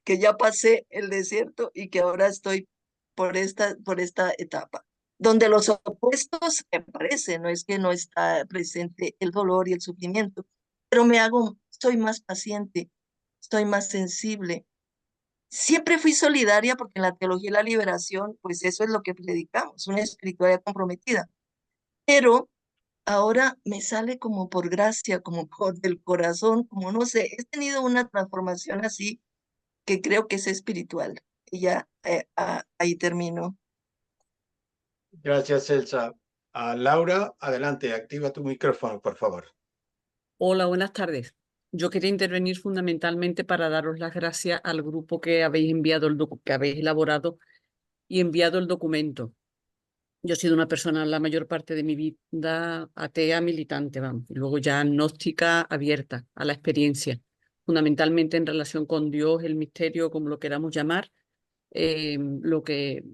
que ya pasé el desierto y que ahora estoy por esta etapa, donde los opuestos me aparecen, no es que no está presente el dolor y el sufrimiento, pero soy más paciente, estoy más sensible. Siempre fui solidaria porque en la teología de la liberación, pues eso es lo que predicamos, una espiritualidad comprometida. Pero ahora me sale como por gracia, como por del corazón, como no sé, he tenido una transformación así que creo que es espiritual. Y ya ahí termino. Gracias, Elsa. Laura, adelante, activa tu micrófono, por favor. Hola, buenas tardes. Yo quería intervenir fundamentalmente para daros las gracias al grupo que habéis enviado que habéis elaborado y enviado el documento. Yo he sido una persona la mayor parte de mi vida atea militante, vamos, y luego ya agnóstica abierta a la experiencia, fundamentalmente en relación con Dios, el misterio, como lo queramos llamar. Lo que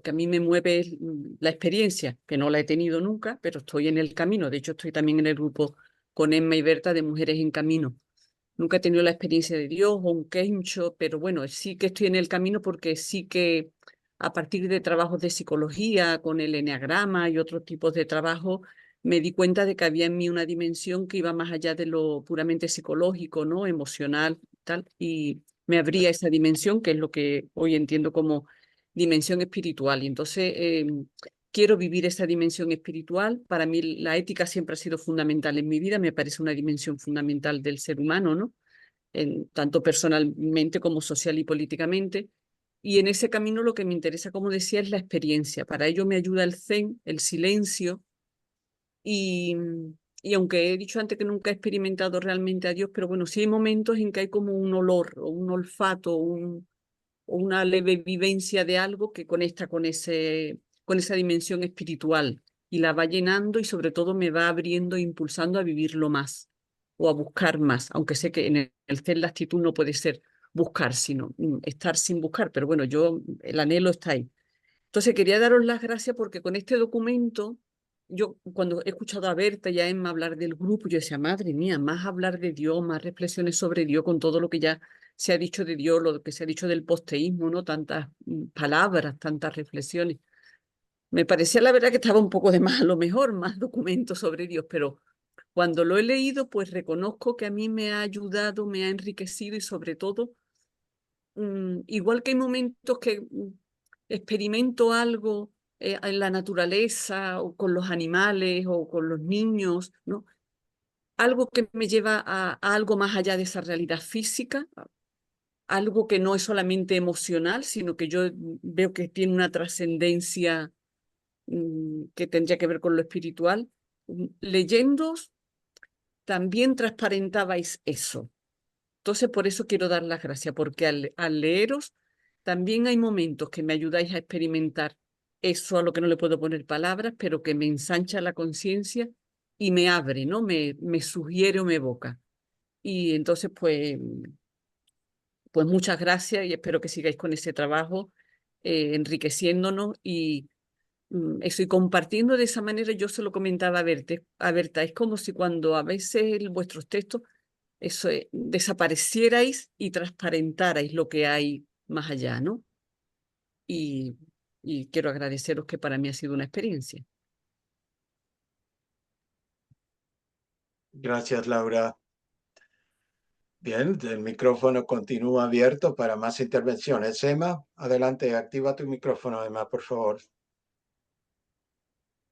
a mí me mueve es la experiencia, que no la he tenido nunca, pero estoy en el camino. De hecho, estoy también en el grupo con Emma y Berta de Mujeres en Camino. Nunca he tenido la experiencia de Dios o un quencho, pero bueno, sí que estoy en el camino porque sí que a partir de trabajos de psicología, con el eneagrama y otros tipos de trabajo, me di cuenta de que había en mí una dimensión que iba más allá de lo puramente psicológico, ¿no? Emocional, tal, y me abría esa dimensión, que es lo que hoy entiendo como dimensión espiritual. Y entonces quiero vivir esa dimensión espiritual. Para mí la ética siempre ha sido fundamental en mi vida, me parece una dimensión fundamental del ser humano, ¿no? Tanto personalmente como social y políticamente. Y en ese camino lo que me interesa, como decía, es la experiencia. Para ello me ayuda el zen, el silencio. Y, y aunque he dicho antes que nunca he experimentado realmente a Dios, pero bueno, sí hay momentos en que hay como un olor o un olfato, o una leve vivencia de algo que conecta con esa dimensión espiritual y la va llenando y sobre todo me va abriendo e impulsando a vivirlo más o a buscar más, aunque sé que en el Zen la actitud no puede ser buscar, sino estar sin buscar, pero bueno, el anhelo está ahí. Entonces quería daros las gracias porque con este documento, yo cuando he escuchado a Berta y a Emma hablar del grupo, yo decía, madre mía, más hablar de Dios, más reflexiones sobre Dios, con todo lo que ya se ha dicho de Dios, lo que se ha dicho del posteísmo, ¿no? Tantas palabras, tantas reflexiones. Me parecía la verdad que estaba un poco de más, a lo mejor, más documentos sobre Dios, pero cuando lo he leído, pues reconozco que a mí me ha ayudado, me ha enriquecido y sobre todo, igual que hay momentos que experimento algo en la naturaleza o con los animales o con los niños, ¿no? Algo que me lleva a algo más allá de esa realidad física, algo que no es solamente emocional, sino que yo veo que tiene una trascendencia que tendría que ver con lo espiritual. Leyendo también transparentabais eso. Entonces, por eso quiero dar las gracias, porque al leeros también hay momentos que me ayudáis a experimentar eso a lo que no le puedo poner palabras, pero que me ensancha la conciencia y me abre, ¿no? Me sugiere o me evoca. Y entonces, pues muchas gracias y espero que sigáis con ese trabajo, enriqueciéndonos y eso, y compartiendo de esa manera. Yo se lo comentaba a Berta, es como si cuando a veces vuestros textos eso desaparecierais y transparentarais lo que hay más allá, ¿no? Y quiero agradeceros, que para mí ha sido una experiencia. Gracias, Laura. Bien, el micrófono continúa abierto para más intervenciones. Emma, adelante, activa tu micrófono, Emma, por favor.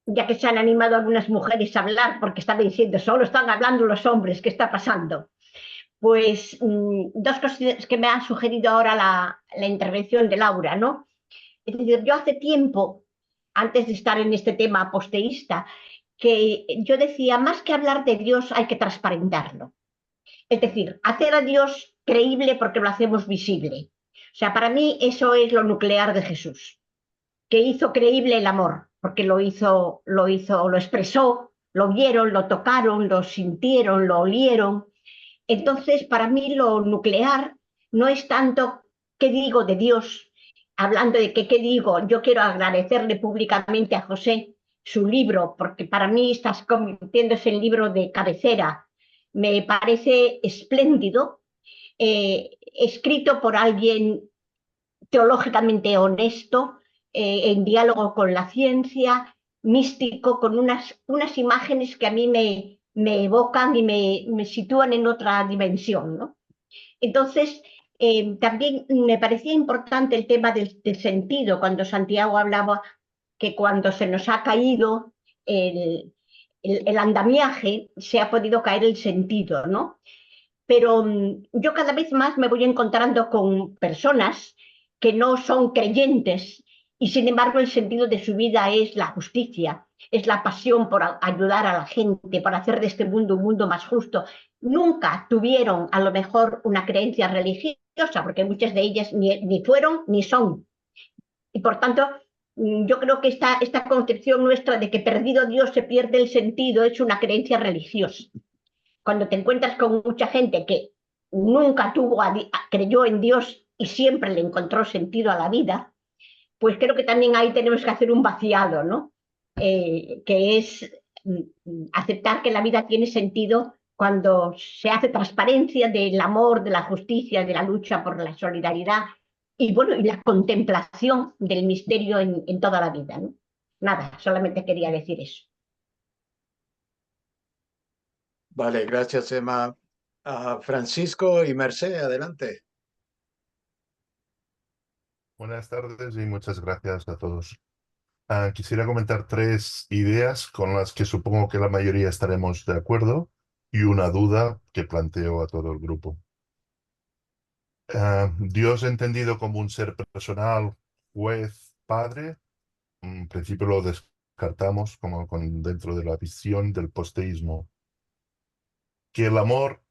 Ya que se han animado algunas mujeres a hablar, porque están diciendo, solo están hablando los hombres, ¿qué está pasando? Pues dos cosas que me ha sugerido ahora la intervención de Laura, ¿no? Es decir, yo hace tiempo, antes de estar en este tema aposteísta, que yo decía, más que hablar de Dios hay que transparentarlo. Es decir, hacer a Dios creíble porque lo hacemos visible. O sea, para mí eso es lo nuclear de Jesús, que hizo creíble el amor, porque lo expresó, lo vieron, lo tocaron, lo sintieron, lo olieron. Entonces, para mí lo nuclear no es tanto qué digo de Dios, hablando de qué digo. Yo quiero agradecerle públicamente a José su libro, porque para mí está convirtiéndose en libro de cabecera. Me parece espléndido, escrito por alguien teológicamente honesto, en diálogo con la ciencia, místico, con unas imágenes que a mí me evocan y me sitúan en otra dimensión, ¿no? Entonces, también me parecía importante el tema del sentido, cuando Santiago hablaba que cuando se nos ha caído el andamiaje, se ha podido caer el sentido, ¿no? Pero yo cada vez más me voy encontrando con personas que no son creyentes y sin embargo el sentido de su vida es la justicia, es la pasión por ayudar a la gente, por hacer de este mundo un mundo más justo. Nunca tuvieron a lo mejor una creencia religiosa, porque muchas de ellas ni fueron ni son. Y por tanto, yo creo que esta concepción nuestra de que perdido Dios se pierde el sentido es una creencia religiosa. Cuando te encuentras con mucha gente que nunca creyó en Dios y siempre le encontró sentido a la vida, pues creo que también ahí tenemos que hacer un vaciado, ¿no? Que es aceptar que la vida tiene sentido cuando se hace transparencia del amor, de la justicia, de la lucha por la solidaridad y, bueno, y la contemplación del misterio en toda la vida, ¿no? Nada, solamente quería decir eso. Vale, gracias, Emma. Francisco y Mercé, adelante. Buenas tardes y muchas gracias a todos. Quisiera comentar 3 ideas con las que supongo que la mayoría estaremos de acuerdo y una duda que planteo a todo el grupo. Dios entendido como un ser personal, juez, padre, en principio lo descartamos como dentro de la visión del posteísmo. Que el amor,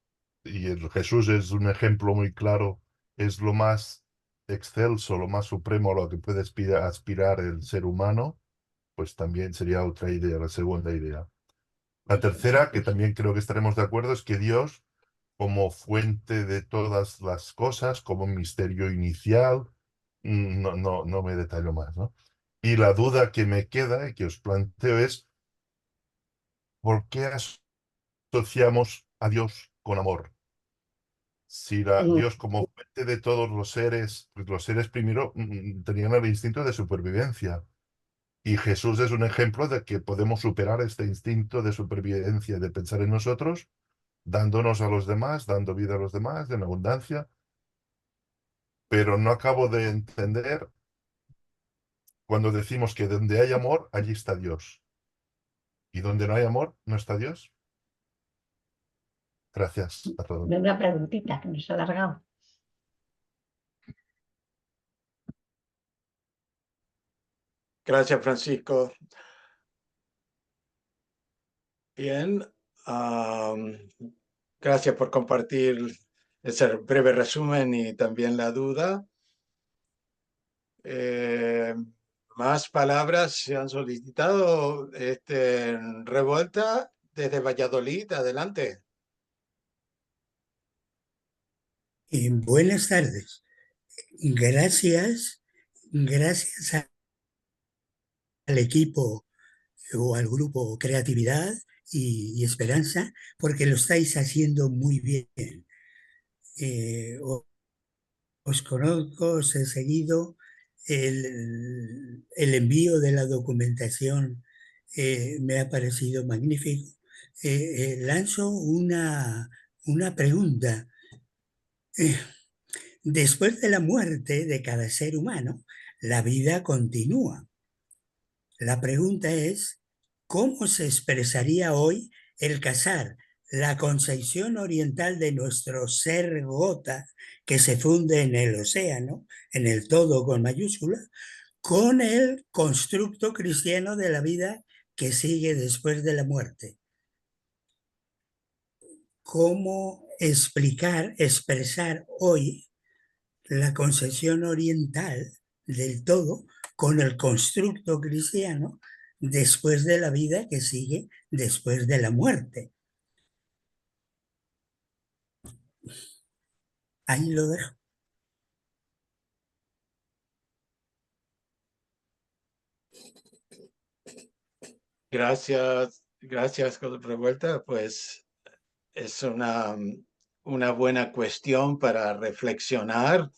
y Jesús es un ejemplo muy claro, es lo más excelso, lo más supremo a lo que puede aspirar el ser humano, pues también sería otra idea, la segunda idea. La tercera, que también creo que estaremos de acuerdo, es que Dios, como fuente de todas las cosas, como un misterio inicial, no me detallo más, ¿no? Y la duda que me queda y que os planteo es, ¿por qué asociamos a Dios con amor? Si Dios como fuente de todos los seres, pues los seres primero tenían el instinto de supervivencia. Y Jesús es un ejemplo de que podemos superar este instinto de supervivencia, de pensar en nosotros, dándonos a los demás, dando vida a los demás, en abundancia. Pero no acabo de entender cuando decimos que donde hay amor, allí está Dios. Y donde no hay amor, no está Dios. Gracias a todos. Una preguntita que nos ha alargado. Gracias, Francisco. Bien, gracias por compartir ese breve resumen y también la duda. Más palabras se han solicitado. Revuelta desde Valladolid, adelante. Buenas tardes. Gracias al equipo o al grupo Creatividad y Esperanza, porque lo estáis haciendo muy bien. Os conozco, os he seguido, el envío de la documentación me ha parecido magnífico. Lanzo una pregunta. Después de la muerte de cada ser humano, la vida continúa. La pregunta es, ¿cómo se expresaría hoy el casar la concepción oriental de nuestro ser gota, que se funde en el océano, en el todo con mayúscula, con el constructo cristiano de la vida que sigue después de la muerte? ¿Cómo expresar hoy la concepción oriental del todo con el constructo cristiano después de la vida que sigue después de la muerte? Ahí lo dejo. Gracias, con Revuelta. Pues es una buena cuestión para reflexionar,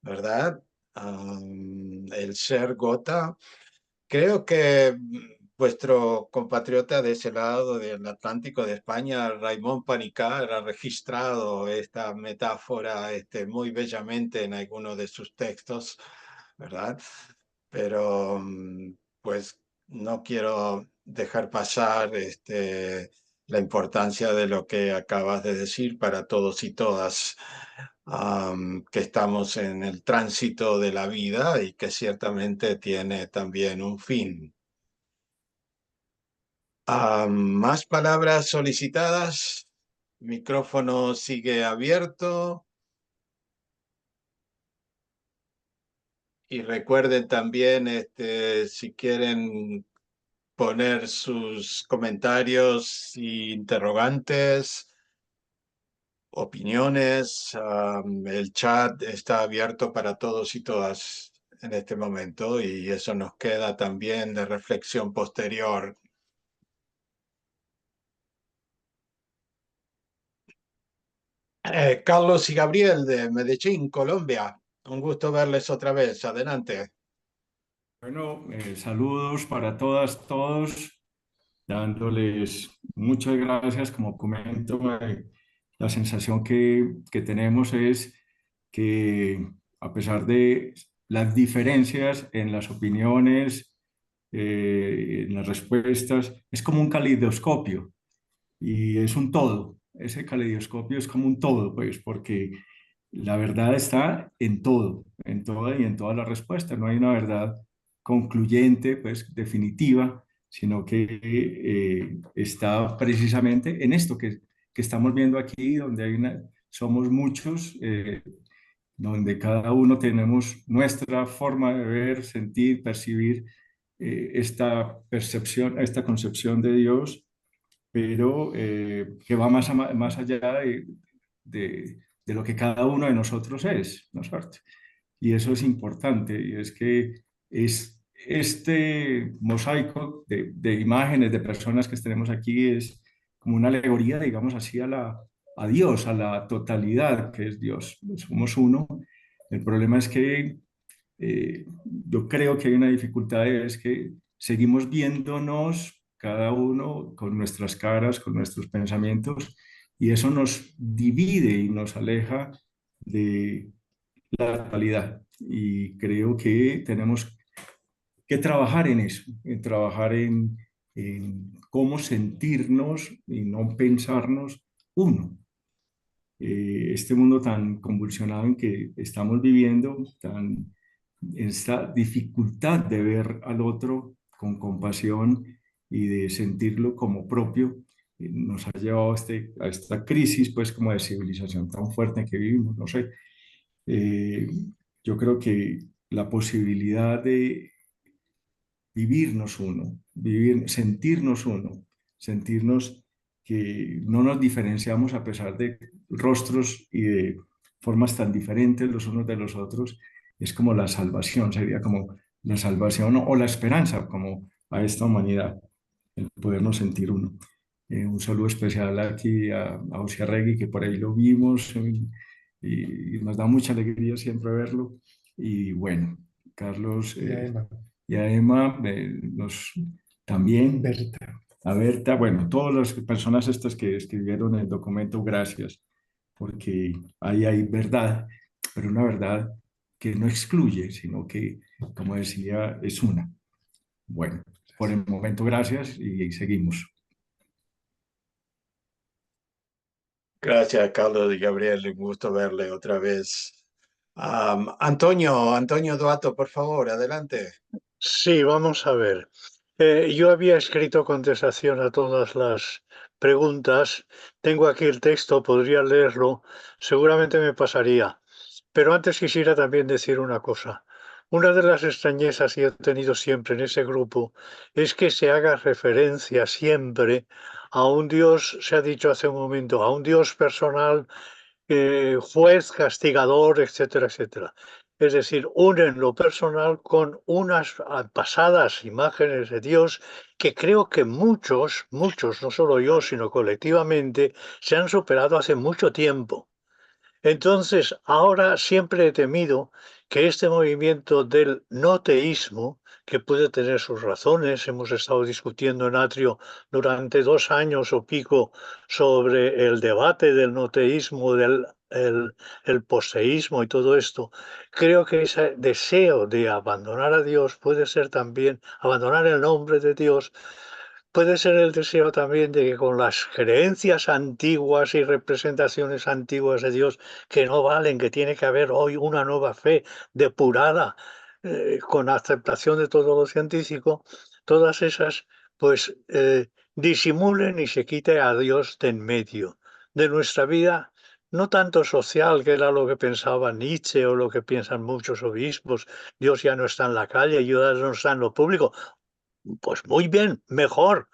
¿verdad? El ser gota. Creo que vuestro compatriota de ese lado del Atlántico de España, Raimon Panicá, ha registrado esta metáfora muy bellamente en alguno de sus textos, ¿verdad? Pero pues no quiero dejar pasar la importancia de lo que acabas de decir para todos y todas, que estamos en el tránsito de la vida y que ciertamente tiene también un fin. Más palabras solicitadas. Micrófono sigue abierto. Y recuerden también, si quieren poner sus comentarios e interrogantes, opiniones, el chat está abierto para todos y todas en este momento y eso nos queda también de reflexión posterior. Carlos y Gabriel de Medellín, Colombia. Un gusto verles otra vez. Adelante. Bueno, saludos para todas, todos, dándoles muchas gracias. Como comento, la sensación que tenemos es que a pesar de las diferencias en las opiniones, en las respuestas, es como un caleidoscopio y es un todo. Ese caleidoscopio es como un todo, pues, porque la verdad está en todo, en toda y en todas las respuestas. No hay una verdad concluyente, pues, definitiva, sino que está precisamente en esto que estamos viendo aquí, donde somos muchos, donde cada uno tenemos nuestra forma de ver, sentir, percibir esta percepción, esta concepción de Dios, pero que va más allá de lo que cada uno de nosotros es, ¿no es cierto? Y eso es importante, y es que es este mosaico de imágenes de personas que tenemos aquí es como una alegoría, digamos así, a Dios, a la totalidad que es Dios. Somos uno. El problema es que yo creo que hay una dificultad, es que seguimos viéndonos cada uno con nuestras caras, con nuestros pensamientos, y eso nos divide y nos aleja de la totalidad. Y creo que tenemos que trabajar en eso, en trabajar en cómo sentirnos y no pensarnos uno. Este mundo tan convulsionado en que estamos viviendo, esta dificultad de ver al otro con compasión y de sentirlo como propio, nos ha llevado a esta crisis, pues, como de civilización tan fuerte que vivimos, no sé. Yo creo que la posibilidad de vivirnos uno, sentirnos uno, sentirnos que no nos diferenciamos a pesar de rostros y de formas tan diferentes los unos de los otros. Es como la salvación, sería como la salvación o la esperanza como a esta humanidad, el podernos sentir uno. Un saludo especial aquí a Osiarregui, que por ahí lo vimos y nos da mucha alegría siempre verlo. Y bueno, Carlos y a Emma, también, a Berta, bueno, todas las personas estas que escribieron el documento, gracias, porque ahí hay verdad, pero una verdad que no excluye, sino que, como decía, es una. Bueno, por el momento, gracias y seguimos. Gracias, Carlos y Gabriel. Un gusto verle otra vez. Antonio Duato, por favor, adelante. Sí, vamos a ver. Yo había escrito contestación a todas las preguntas. Tengo aquí el texto, podría leerlo. Seguramente me pasaría. Pero antes quisiera también decir una cosa. Una de las extrañezas que he tenido siempre en ese grupo es que se haga referencia siempre a un Dios, se ha dicho hace un momento, a un Dios personal, juez, castigador, etcétera, etcétera. Es decir, unen lo personal con unas pasadas imágenes de Dios que creo que muchos, no solo yo, sino colectivamente, se han superado hace mucho tiempo. Entonces, ahora siempre he temido que este movimiento del no teísmo, que puede tener sus razones, hemos estado discutiendo en Atrio durante 2 años o pico sobre el debate del no teísmo, el posteísmo y todo esto, creo que ese deseo de abandonar a Dios puede ser también, abandonar el nombre de Dios, puede ser el deseo también de que con las creencias antiguas y representaciones antiguas de Dios que no valen, que tiene que haber hoy una nueva fe depurada, con aceptación de todo lo científico, todas esas pues disimulen y se quite a Dios de en medio de nuestra vida, no tanto social, que era lo que pensaba Nietzsche o lo que piensan muchos obispos. Dios ya no está en la calle, Dios no está en lo público. Pues muy bien, mejor.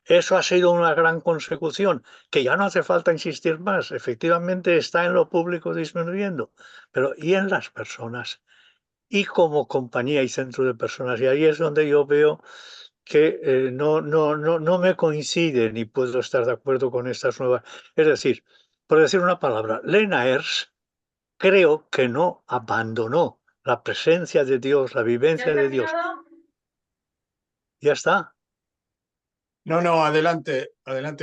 Eso ha sido una gran consecución, que ya no hace falta insistir más. Efectivamente está en lo público disminuyendo, pero ¿y en las personas? Y como compañía y centro de personas. Y ahí es donde yo veo que no me coincide ni puedo estar de acuerdo con estas nuevas. Es decir, por decir una palabra, Lena Ers creo que no abandonó la presencia de Dios, la vivencia de Dios. Ya está. No, adelante,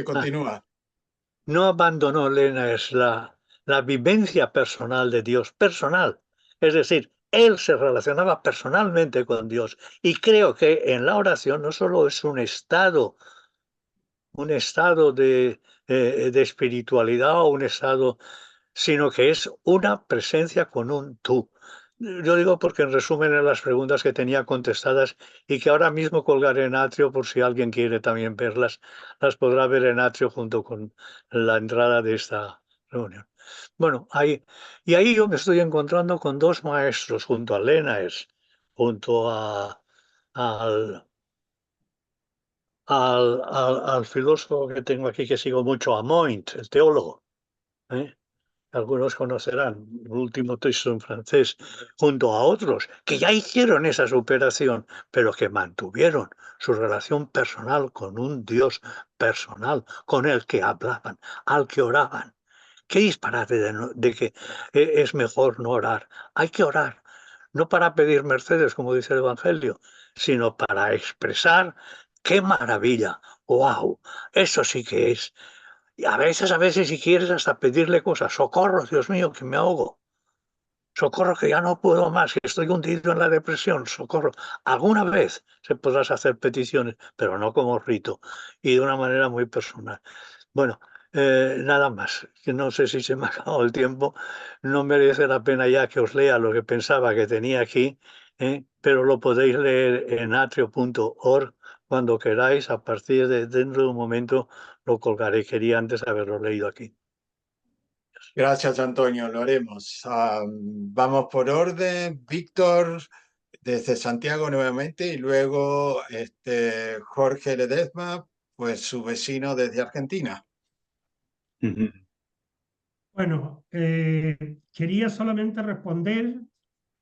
continúa. No abandonó Lena es la vivencia personal de Dios, personal. Es decir, él se relacionaba personalmente con Dios. Y creo que en la oración no solo es un estado de espiritualidad o un estado, sino que es una presencia con un tú. Yo digo porque en resumen en las preguntas que tenía contestadas y que ahora mismo colgaré en Atrio por si alguien quiere también verlas, las podrá ver en Atrio junto con la entrada de esta reunión. Bueno, ahí yo me estoy encontrando con 2 maestros, junto a Lenaers, junto al filósofo que tengo aquí que sigo mucho, a Moint, el teólogo. Algunos conocerán el último texto en francés, junto a otros que ya hicieron esa superación, pero que mantuvieron su relación personal con un Dios personal, con el que hablaban, al que oraban. Qué disparate de que es mejor no orar. Hay que orar, no para pedir mercedes, como dice el Evangelio, sino para expresar qué maravilla, wow, eso sí que es. Y a veces, si quieres, hasta pedirle cosas. Socorro, Dios mío, que me ahogo. Socorro, que ya no puedo más, que estoy hundido en la depresión. Socorro. Alguna vez se podrás hacer peticiones, pero no como rito y de una manera muy personal. Bueno, nada más. Que no sé si se me ha acabado el tiempo. No merece la pena ya que os lea lo que pensaba que tenía aquí, pero lo podéis leer en atrio.org cuando queráis. A partir de dentro de un momento lo colgaré. Quería antes haberlo leído aquí. Gracias, Antonio, lo haremos. Vamos por orden. Víctor, desde Santiago nuevamente, y luego Jorge Ledesma, pues su vecino desde Argentina. Bueno, quería solamente responder,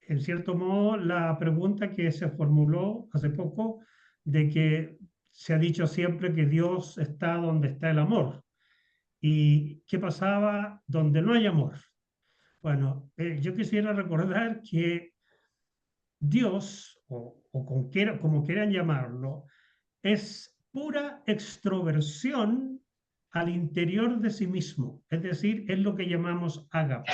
en cierto modo, la pregunta que se formuló hace poco de que se ha dicho siempre que Dios está donde está el amor. ¿Y qué pasaba donde no hay amor? Bueno, yo quisiera recordar que Dios, o como quieran llamarlo, es pura extroversión al interior de sí mismo, es decir, es lo que llamamos ágape.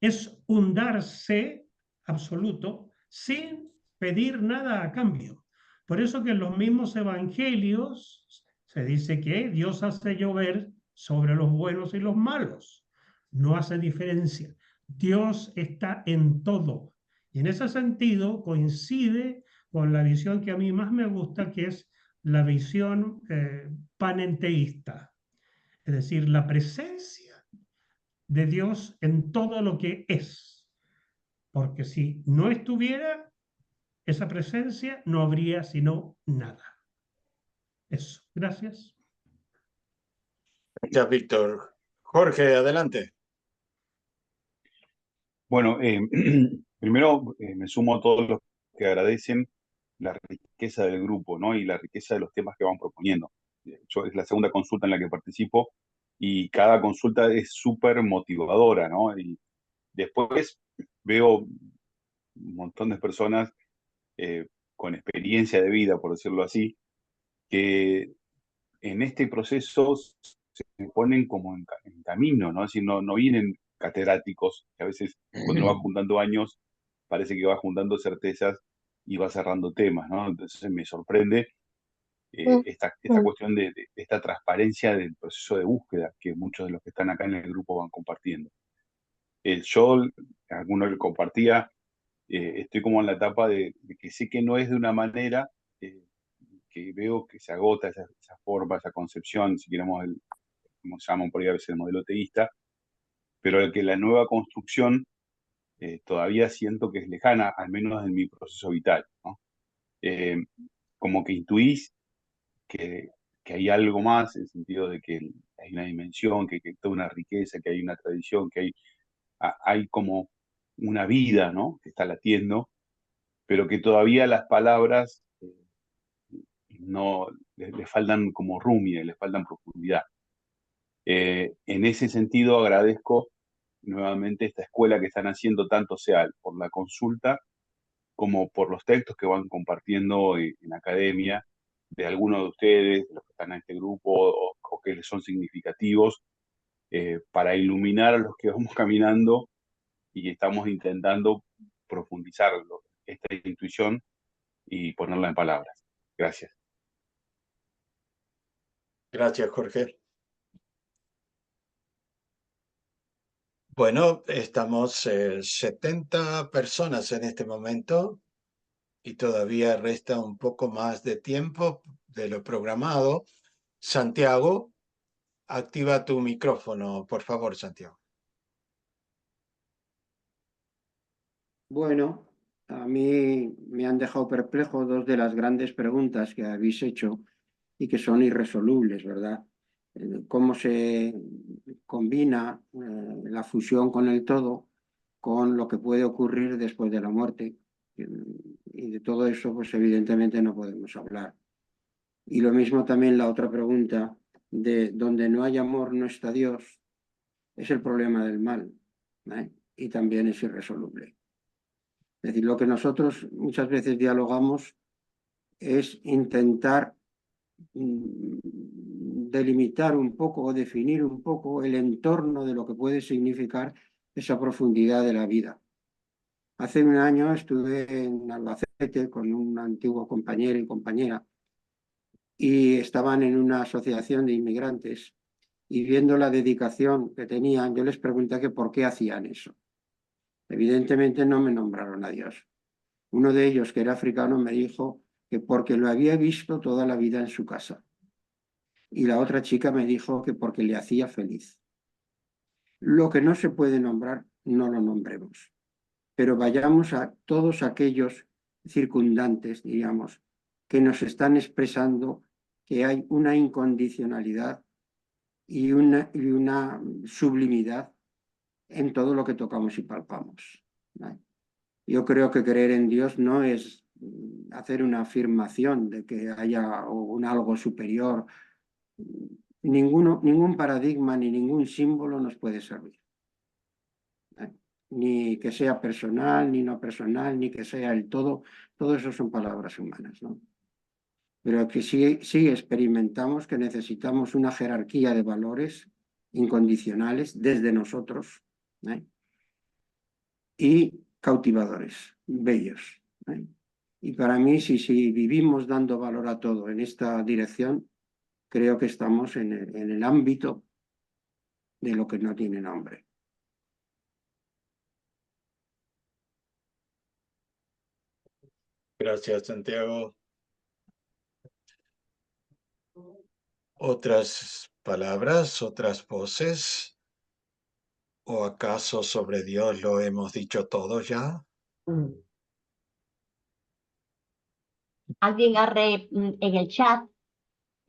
Es un darse absoluto sin pedir nada a cambio. Por eso que en los mismos evangelios se dice que Dios hace llover sobre los buenos y los malos. No hace diferencia. Dios está en todo. Y en ese sentido coincide con la visión que a mí más me gusta, que es la visión panenteísta. Es decir, la presencia de Dios en todo lo que es. Porque si no estuviera esa presencia, no habría sino nada. Eso. Gracias. Gracias, Víctor. Jorge, adelante. Bueno, primero me sumo a todos los que agradecen la riqueza del grupo, ¿no? Y la riqueza de los temas que van proponiendo. Yo es la segunda consulta en la que participo y cada consulta es súper motivadora, ¿no? Y después veo un montón de personas con experiencia de vida, por decirlo así, que en este proceso se ponen como en camino, ¿no? Es decir, no vienen catedráticos, que a veces cuando uno va juntando años parece que va juntando certezas y va cerrando temas, ¿no? Entonces me sorprende esta cuestión de esta transparencia del proceso de búsqueda que muchos de los que están acá en el grupo van compartiendo. Yo, alguno le compartía, estoy como en la etapa de que sé que no es de una manera que veo que se agota esa forma, esa concepción, si queremos, como se llaman por ahí a veces el modelo teísta, pero que la nueva construcción todavía siento que es lejana, al menos en mi proceso vital, ¿no? Como que intuís que hay algo más, en el sentido de que hay una dimensión, que hay toda una riqueza, que hay una tradición, que hay como una vida, ¿no? Que está latiendo, pero que todavía las palabras no le faltan como rumie, le faltan profundidad. En ese sentido agradezco nuevamente esta escuela que están haciendo, tanto sea por la consulta como por los textos que van compartiendo en academia de algunos de ustedes, de los que están en este grupo o que son significativos, para iluminar a los que vamos caminando y estamos intentando profundizar esta intuición y ponerla en palabras. Gracias. Gracias, Jorge. Bueno, estamos 70 personas en este momento y todavía resta un poco más de tiempo de lo programado. Santiago, activa tu micrófono, por favor, Santiago. Bueno, a mí me han dejado perplejo dos de las grandes preguntas que habéis hecho y que son irresolubles, ¿verdad? Cómo se combina la fusión con el todo con lo que puede ocurrir después de la muerte. Y de todo eso, pues evidentemente no podemos hablar. Y lo mismo también la otra pregunta de donde no hay amor no está Dios, es el problema del mal, ¿eh? Y también es irresoluble. Es decir, lo que nosotros muchas veces dialogamos es intentar delimitar un poco o definir un poco el entorno de lo que puede significar esa profundidad de la vida. Hace un año estuve en Albacete con un antiguo compañero y compañera y estaban en una asociación de inmigrantes y viendo la dedicación que tenían, yo les pregunté que por qué hacían eso. Evidentemente no me nombraron a Dios. Uno de ellos, que era africano, me dijo que porque lo había visto toda la vida en su casa. Y la otra chica me dijo que porque le hacía feliz. Lo que no se puede nombrar, no lo nombremos. Pero vayamos a todos aquellos circundantes, diríamos, que nos están expresando que hay una incondicionalidad y una sublimidad en todo lo que tocamos y palpamos, ¿vale? Yo creo que creer en Dios no es hacer una afirmación de que haya un algo superior. Ningún paradigma ni ningún símbolo nos puede servir, ¿vale? Ni que sea personal, ni no personal, ni que sea el todo. Todo eso son palabras humanas, ¿no? Pero que sí experimentamos que necesitamos una jerarquía de valores incondicionales desde nosotros, ¿eh? Y cautivadores, bellos, ¿eh? Y para mí, si vivimos dando valor a todo en esta dirección, creo que estamos en el ámbito de lo que no tiene nombre. Gracias, Santiago. ¿Otras palabras, otras voces? ¿O acaso sobre Dios lo hemos dicho todo ya? Alguien en el chat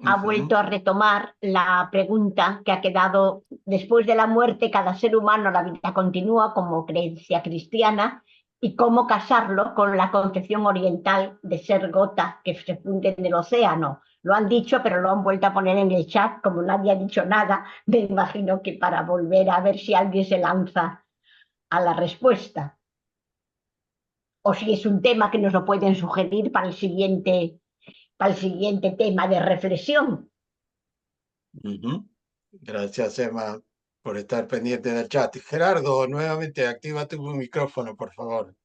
ha vuelto a retomar la pregunta que ha quedado: después de la muerte, cada ser humano, la vida continúa como creencia cristiana, y cómo casarlo con la concepción oriental de ser gota que se funde en el océano. Lo han dicho, pero lo han vuelto a poner en el chat. Como nadie ha dicho nada, me imagino que para volver a ver si alguien se lanza a la respuesta, o si es un tema que nos lo pueden sugerir para el siguiente tema de reflexión. Gracias, Emma, por estar pendiente del chat. Gerardo, nuevamente, activa tu micrófono, por favor.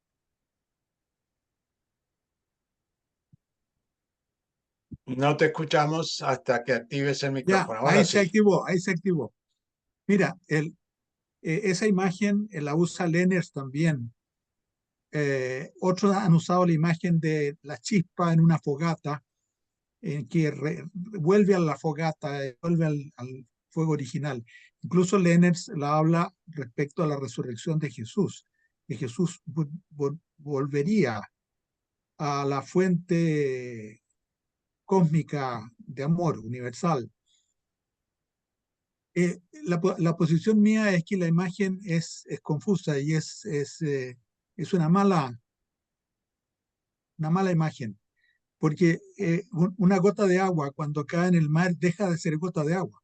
No te escuchamos hasta que actives el Ya, micrófono. Ahora ahí sí. se activó, ahí se activó. Mira, esa imagen la usa Lenners también. Otros han usado la imagen de la chispa en una fogata, en que vuelve a la fogata, vuelve al fuego original. Incluso Lenners la habla respecto a la resurrección de Jesús, que Jesús volvería a la fuente cósmica de amor universal. La posición mía es que la imagen es confusa y es una mala imagen, porque una gota de agua cuando cae en el mar deja de ser gota de agua.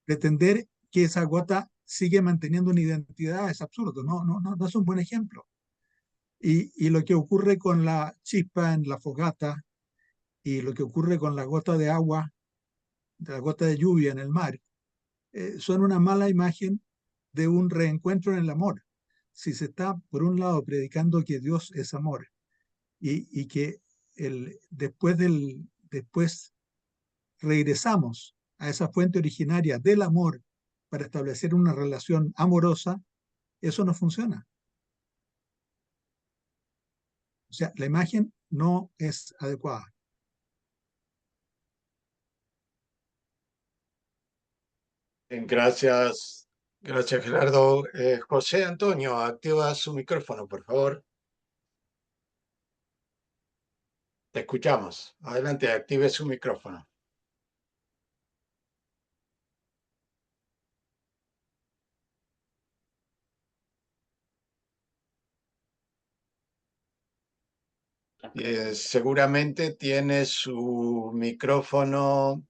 Pretender que esa gota sigue manteniendo una identidad es absurdo, no es un buen ejemplo. Y lo que ocurre con la chispa en la fogata y lo que ocurre con la gota de agua, la gota de lluvia en el mar, son una mala imagen de un reencuentro en el amor. Si se está, por un lado, predicando que Dios es amor y que después regresamos a esa fuente originaria del amor para establecer una relación amorosa, eso no funciona. O sea, la imagen no es adecuada. Gracias, Gerardo. José Antonio, activa su micrófono, por favor. Te escuchamos. Adelante, active su micrófono. Seguramente tiene su micrófono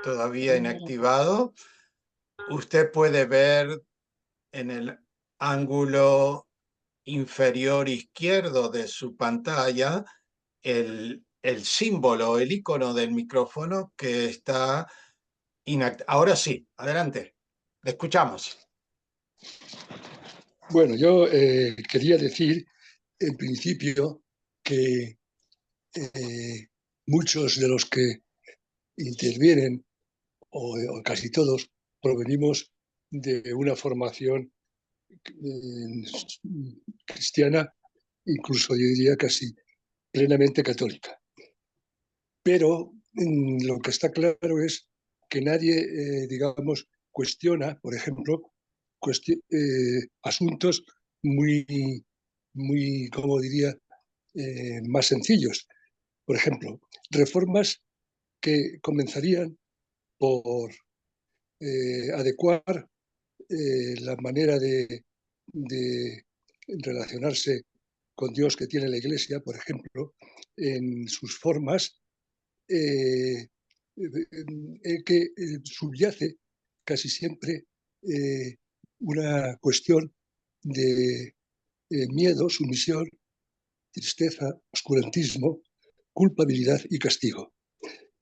todavía inactivado. Usted puede ver en el ángulo inferior izquierdo de su pantalla el símbolo, el icono del micrófono que está inactivo. Ahora sí, adelante, le escuchamos. Bueno, yo quería decir en principio que muchos de los que intervienen, o casi todos, provenimos de una formación cristiana, incluso yo diría casi plenamente católica. Pero lo que está claro es que nadie, digamos, cuestiona, por ejemplo, asuntos muy, como diría, más sencillos. Por ejemplo, reformas que comenzarían por adecuar la manera de relacionarse con Dios que tiene la Iglesia, por ejemplo, en sus formas, que subyace casi siempre una cuestión de miedo, sumisión, tristeza, oscurantismo, culpabilidad y castigo.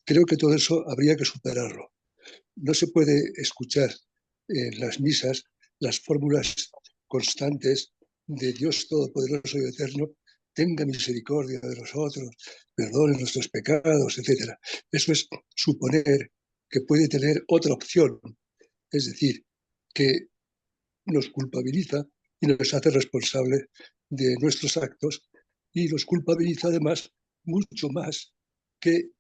Creo que todo eso habría que superarlo. No se puede escuchar en las misas las fórmulas constantes de Dios Todopoderoso y Eterno, tenga misericordia de nosotros, perdone nuestros pecados, etc. Eso es suponer que puede tener otra opción, es decir, que nos culpabiliza y nos hace responsables de nuestros actos y nos culpabiliza además mucho más que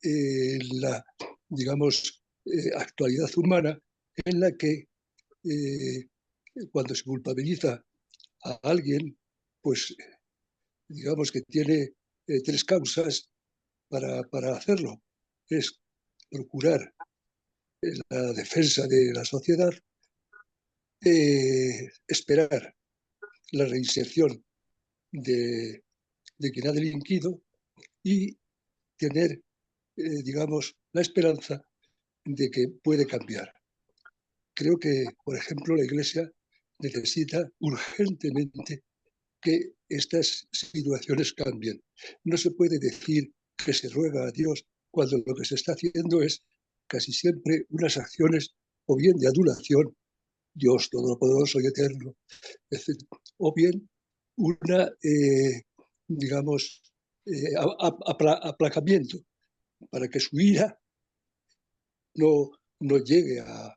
la, digamos, actualidad humana en la que cuando se culpabiliza a alguien, pues digamos que tiene tres causas para hacerlo. Es procurar la defensa de la sociedad, esperar la reinserción de quien ha delinquido y tener, digamos, la esperanza de que puede cambiar. Creo que, por ejemplo, la Iglesia necesita urgentemente que estas situaciones cambien. No se puede decir que se ruega a Dios cuando lo que se está haciendo es casi siempre unas acciones o bien de adulación, Dios Todopoderoso y Eterno, etc., o bien una, digamos, aplacamiento para que su ira no llegue a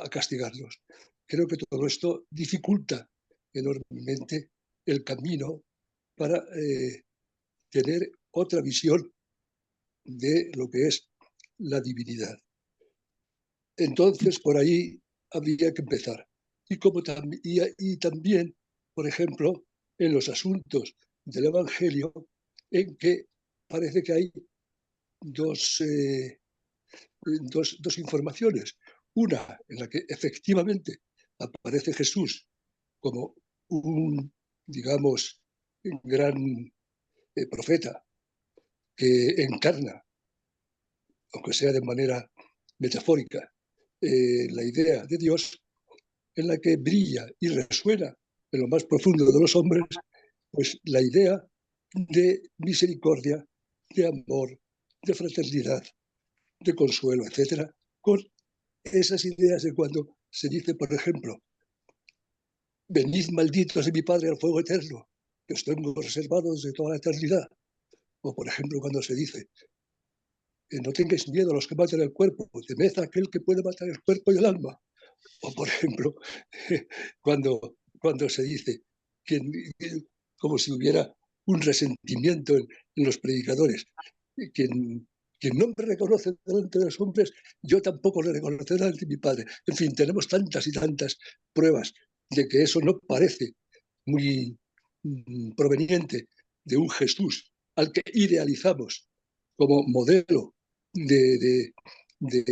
castigarlos. Creo que todo esto dificulta enormemente el camino para tener otra visión de lo que es la divinidad. Entonces, por ahí habría que empezar. Y también, por ejemplo, en los asuntos del Evangelio, en que parece que hay dos informaciones. Una en la que efectivamente aparece Jesús como un, digamos, gran profeta que encarna, aunque sea de manera metafórica, la idea de Dios, en la que brilla y resuena en lo más profundo de los hombres, pues la idea de misericordia, de amor, de fraternidad, de consuelo, etcétera, con esas ideas de cuando se dice, por ejemplo, venid malditos de mi Padre al fuego eterno, que os tengo reservado desde toda la eternidad. O, por ejemplo, cuando se dice, no tengáis miedo a los que matan el cuerpo, temed a aquel que puede matar el cuerpo y el alma. O, por ejemplo, cuando se dice, como si hubiera un resentimiento en los predicadores, quien no me reconoce delante de los hombres, yo tampoco le reconoceré delante de mi Padre. En fin, tenemos tantas y tantas pruebas de que eso no parece muy proveniente de un Jesús al que idealizamos como modelo de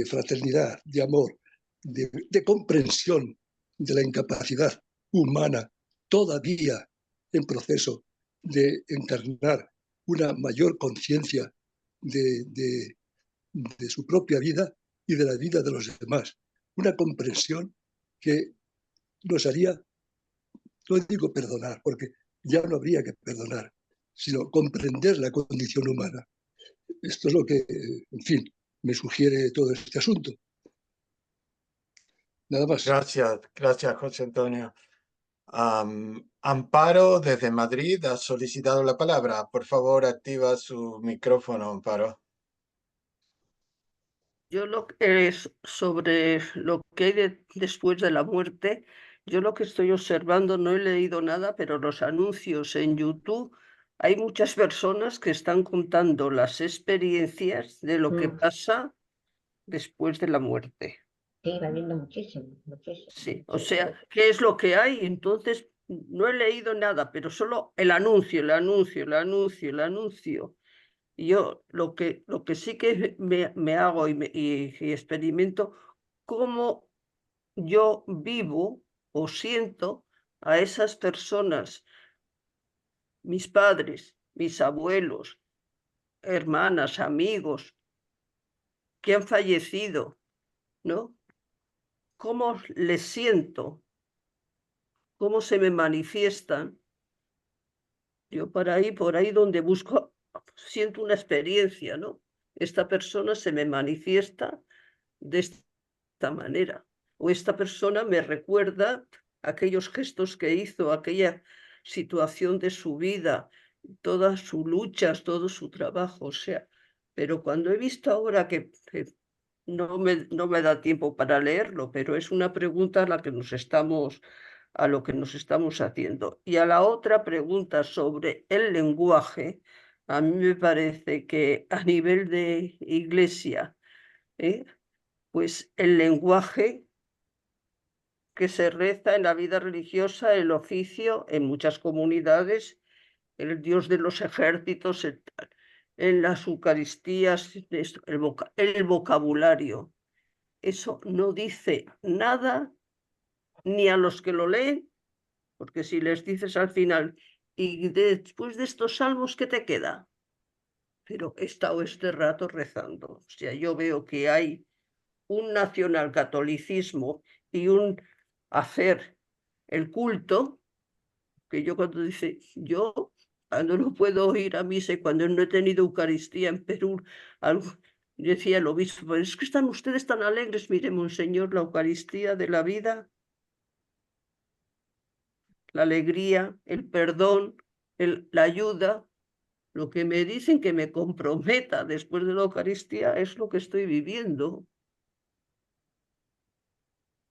fraternidad, de amor, de comprensión de la incapacidad humana todavía en proceso de encarnar una mayor conciencia de su propia vida y de la vida de los demás. Una comprensión que nos haría, no digo perdonar, porque ya no habría que perdonar, sino comprender la condición humana. Esto es lo que, en fin, me sugiere todo este asunto. Nada más. Gracias, José Antonio. Amparo, desde Madrid, ha solicitado la palabra. Por favor, activa su micrófono, Amparo. Yo lo que es sobre lo que hay después de la muerte, yo lo que estoy observando, no he leído nada, pero los anuncios en YouTube, hay muchas personas que están contando las experiencias de lo que pasa después de la muerte. Sí, va viendo muchísimo. Sí, o sea, ¿qué es lo que hay? Entonces, no he leído nada, pero solo el anuncio, el anuncio, el anuncio, el anuncio. Y yo lo que sí que me hago y experimento, cómo yo vivo o siento a esas personas, mis padres, mis abuelos, hermanas, amigos, que han fallecido, ¿no? ¿Cómo les siento? ¿Cómo se me manifiestan? Yo por ahí donde busco, siento una experiencia, ¿no? Esta persona se me manifiesta de esta manera, o esta persona me recuerda aquellos gestos que hizo, aquella situación de su vida, todas sus luchas, todo su trabajo, o sea, pero cuando he visto ahora que no me da tiempo para leerlo, pero es una pregunta a lo que nos estamos haciendo. Y a la otra pregunta sobre el lenguaje, a mí me parece que a nivel de iglesia, pues el lenguaje que se reza en la vida religiosa, el oficio, en muchas comunidades, el Dios de los ejércitos, en las Eucaristías, el vocabulario. Eso no dice nada ni a los que lo leen, porque si les dices al final, y después de estos salmos, ¿qué te queda? Pero he estado este rato rezando. O sea, yo veo que hay un nacionalcatolicismo y un hacer el culto, que yo cuando dice, yo cuando no puedo ir a misa y cuando no he tenido Eucaristía en Perú, decía el obispo, pero es que están ustedes tan alegres, mire, monseñor, la Eucaristía de la vida, la alegría, el perdón, la ayuda, lo que me dicen que me comprometa después de la Eucaristía es lo que estoy viviendo.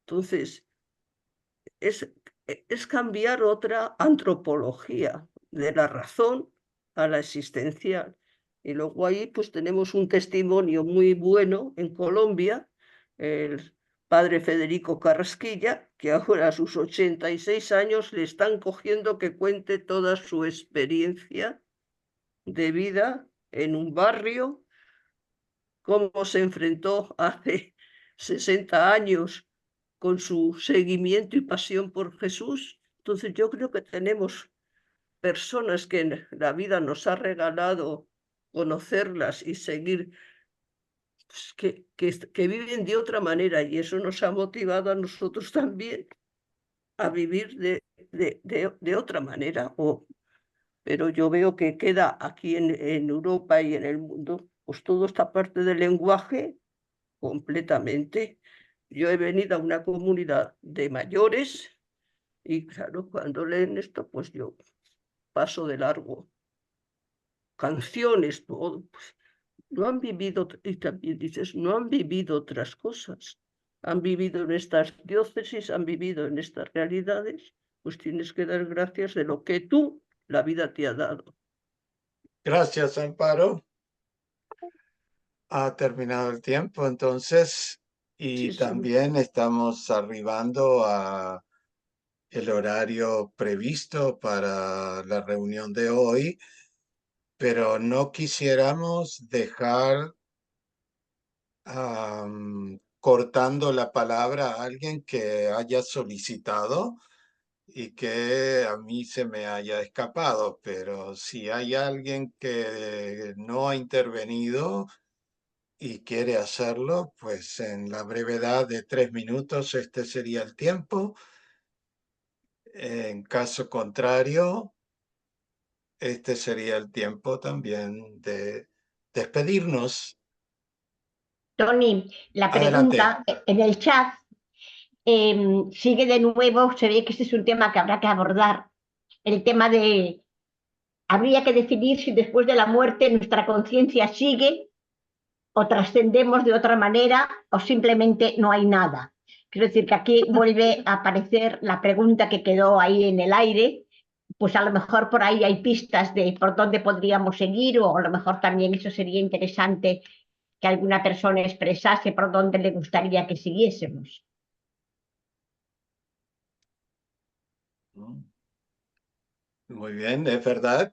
Entonces, es cambiar otra antropología de la razón a la existencial. Y luego ahí pues tenemos un testimonio muy bueno en Colombia, el padre Federico Carrasquilla, que ahora a sus 86 años le están cogiendo que cuente toda su experiencia de vida en un barrio, cómo se enfrentó hace 60 años con su seguimiento y pasión por Jesús. Entonces yo creo que tenemos personas que la vida nos ha regalado conocerlas y seguir, pues, que viven de otra manera, y eso nos ha motivado a nosotros también a vivir de otra manera. Pero yo veo que queda aquí en Europa y en el mundo, pues toda esta parte del lenguaje completamente. Yo he venido a una comunidad de mayores y claro, cuando leen esto, pues yo paso de largo. Canciones, todo, pues, no han vivido, y también dices, no han vivido otras cosas. Han vivido en estas diócesis, han vivido en estas realidades, pues tienes que dar gracias de lo que tú, la vida te ha dado. Gracias, Amparo. Ha terminado el tiempo, entonces, y Sí, también estamos arribando a el horario previsto para la reunión de hoy, pero no quisiéramos dejar cortando la palabra a alguien que haya solicitado y que a mí se me haya escapado, pero si hay alguien que no ha intervenido y quiere hacerlo, pues en la brevedad de 3 minutos este sería el tiempo. En caso contrario, este sería el tiempo también de despedirnos. Tony, la Adelante. pregunta en el chat sigue de nuevo, se ve que este es un tema que habrá que abordar, el tema de, habría que definir si después de la muerte nuestra conciencia sigue o trascendemos de otra manera o simplemente no hay nada. Quiero decir que aquí vuelve a aparecer la pregunta que quedó ahí en el aire, pues a lo mejor por ahí hay pistas de por dónde podríamos seguir, o a lo mejor también eso sería interesante que alguna persona expresase por dónde le gustaría que siguiésemos. Muy bien, es verdad.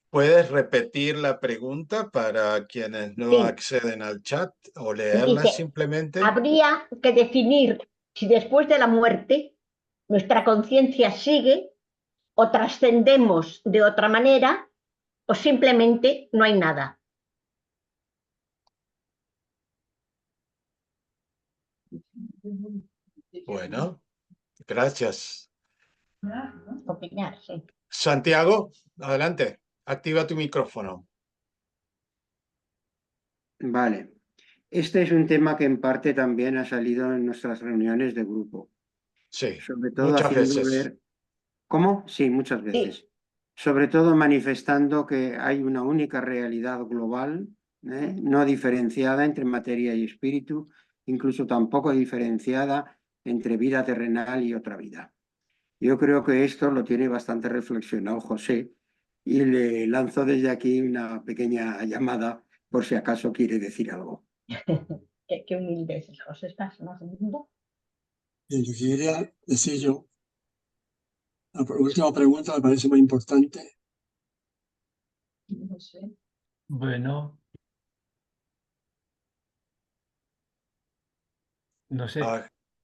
¿Puedes repetir la pregunta para quienes no Sí, acceden al chat o leerla dice, simplemente? habría que definir si después de la muerte nuestra conciencia sigue o trascendemos de otra manera o simplemente no hay nada. Bueno, gracias. Opinar, sí. Santiago, adelante. Activa tu micrófono. Vale. Este es un tema que en parte también ha salido en nuestras reuniones de grupo, Sí, sobre todo muchas haciendo veces. ver. ¿Cómo? Sí, muchas veces. Sobre todo manifestando que hay una única realidad global, no diferenciada entre materia y espíritu, incluso tampoco diferenciada entre vida terrenal y otra vida. Yo creo que esto lo tiene bastante reflexionado José y le lanzo desde aquí una pequeña llamada por si acaso quiere decir algo. Qué humilde es el José, ¿estás más humilde? Yo quería decir la última pregunta me parece muy importante. No sé. Bueno, no sé.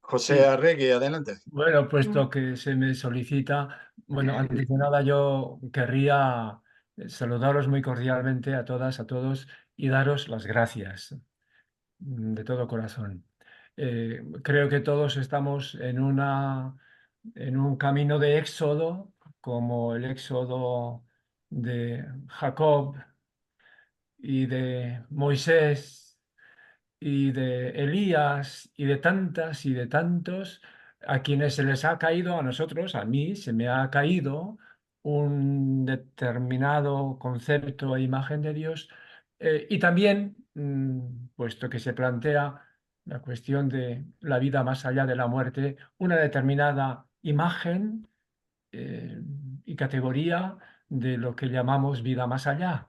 José Sí. Arregui, adelante. Bueno, puesto que se me solicita, bueno, antes de nada yo querría saludaros muy cordialmente a todas, a todos y daros las gracias de todo corazón. Creo que todos estamos en un camino de éxodo, como el éxodo de Jacob y de Moisés y de Elías y de tantas y de tantos a quienes se les ha caído, a nosotros, a mí, se me ha caído un determinado concepto e imagen de Dios y también, puesto que se plantea la cuestión de la vida más allá de la muerte, una determinada imagen y categoría de lo que llamamos vida más allá.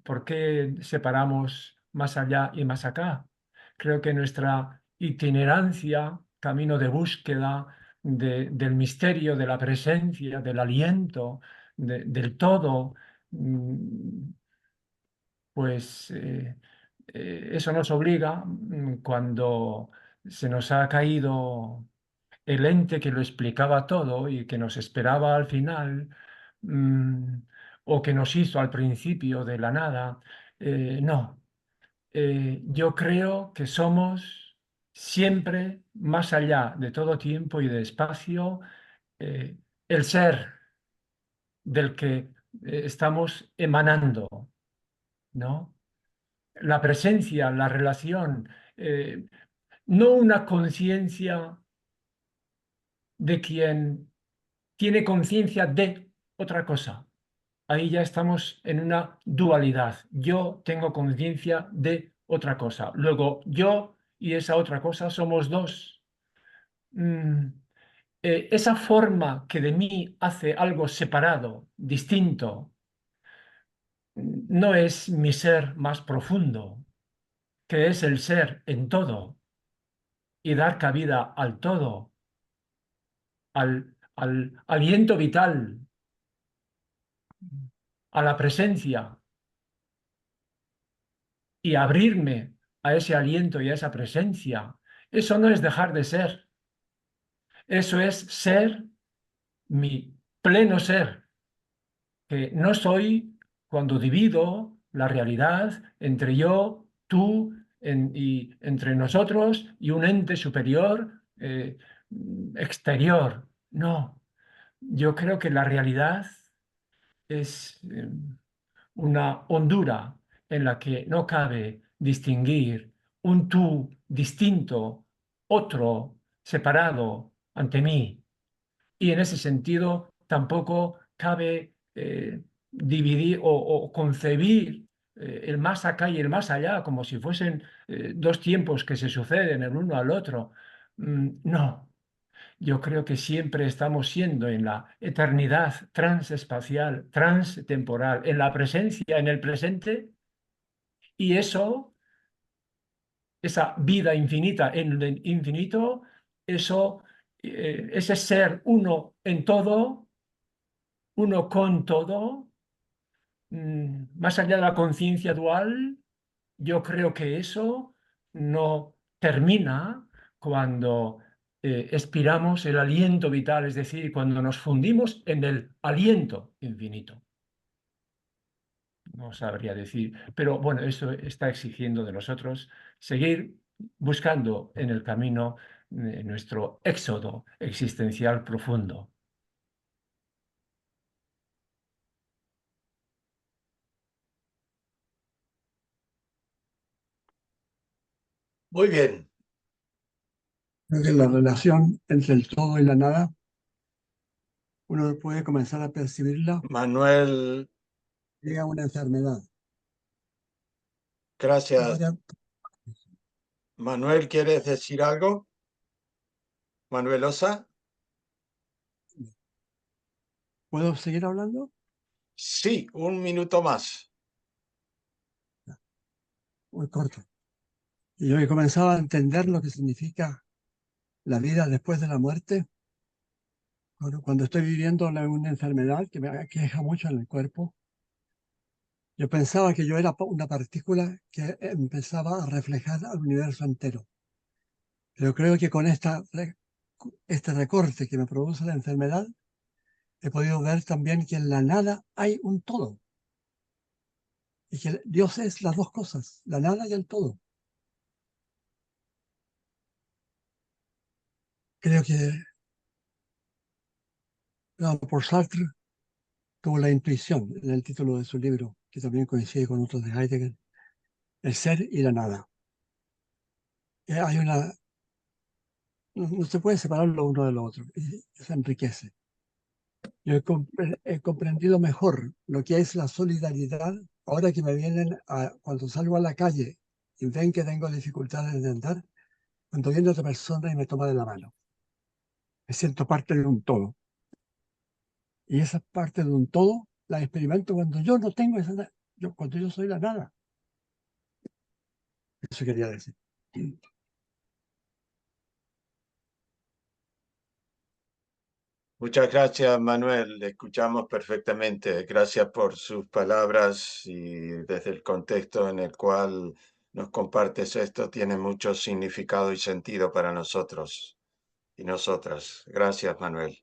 ¿Por qué separamos más allá y más acá? Creo que nuestra itinerancia, camino de búsqueda del misterio, de la presencia, del aliento, del todo, pues eso nos obliga, cuando se nos ha caído el ente que lo explicaba todo y que nos esperaba al final, o que nos hizo al principio de la nada. No, yo creo que somos siempre, más allá de todo tiempo y de espacio, el ser del que estamos emanando, ¿no? La presencia, la relación, no una conciencia de quien tiene conciencia de otra cosa. Ahí ya estamos en una dualidad. Yo tengo conciencia de otra cosa. Luego yo y esa otra cosa somos dos. Esa forma que de mí hace algo separado, distinto, no es mi ser más profundo, que es el ser en todo y dar cabida al todo, al aliento vital, a la presencia, y abrirme a ese aliento y a esa presencia. Eso no es dejar de ser. Eso es ser mi pleno ser, que no soy cuando divido la realidad entre yo, tú y entre nosotros y un ente superior exterior. No, yo creo que la realidad es una hondura en la que no cabe distinguir un tú distinto, otro, separado ante mí. Y en ese sentido tampoco cabe dividir o concebir el más acá y el más allá como si fuesen dos tiempos que se suceden el uno al otro. No, yo creo que siempre estamos siendo en la eternidad transespacial, transtemporal, en la presencia, en el presente, y eso, esa vida infinita en el infinito, eso ese ser uno en todo, uno con todo, más allá de la conciencia dual, yo creo que eso no termina cuando expiramos el aliento vital, es decir, cuando nos fundimos en el aliento infinito. No sabría decir, pero bueno, eso está exigiendo de nosotros seguir buscando en el camino nuestro éxodo existencial profundo. Muy bien. Creo que la relación entre el todo y la nada, uno puede comenzar a percibirla. Manuel. Llega una enfermedad. Gracias. Manuel, ¿quieres decir algo? Manuel Osa. ¿Puedo seguir hablando? Sí, un minuto más. Muy corto. Y yo he comenzado a entender lo que significa la vida después de la muerte. Cuando estoy viviendo una enfermedad que me aqueja mucho en el cuerpo, yo pensaba que yo era una partícula que empezaba a reflejar al universo entero. Pero creo que con este recorte que me produce la enfermedad, he podido ver también que en la nada hay un todo. Y que Dios es las dos cosas, la nada y el todo. Creo que por Sartre tuvo la intuición en el título de su libro, que también coincide con otros de Heidegger, el ser y la nada. Hay no se puede separar lo uno de lo otro, y se enriquece. Yo he comprendido mejor lo que es la solidaridad ahora que me vienen cuando salgo a la calle y ven que tengo dificultades de andar, cuando viene otra persona y me toma de la mano. Me siento parte de un todo. Y esa parte de un todo la experimento cuando yo no tengo cuando yo soy la nada. Eso quería decir. Muchas gracias, Manuel. Le escuchamos perfectamente. Gracias por sus palabras y desde el contexto en el cual nos compartes esto, tiene mucho significado y sentido para nosotros y nosotras. Gracias, Manuel.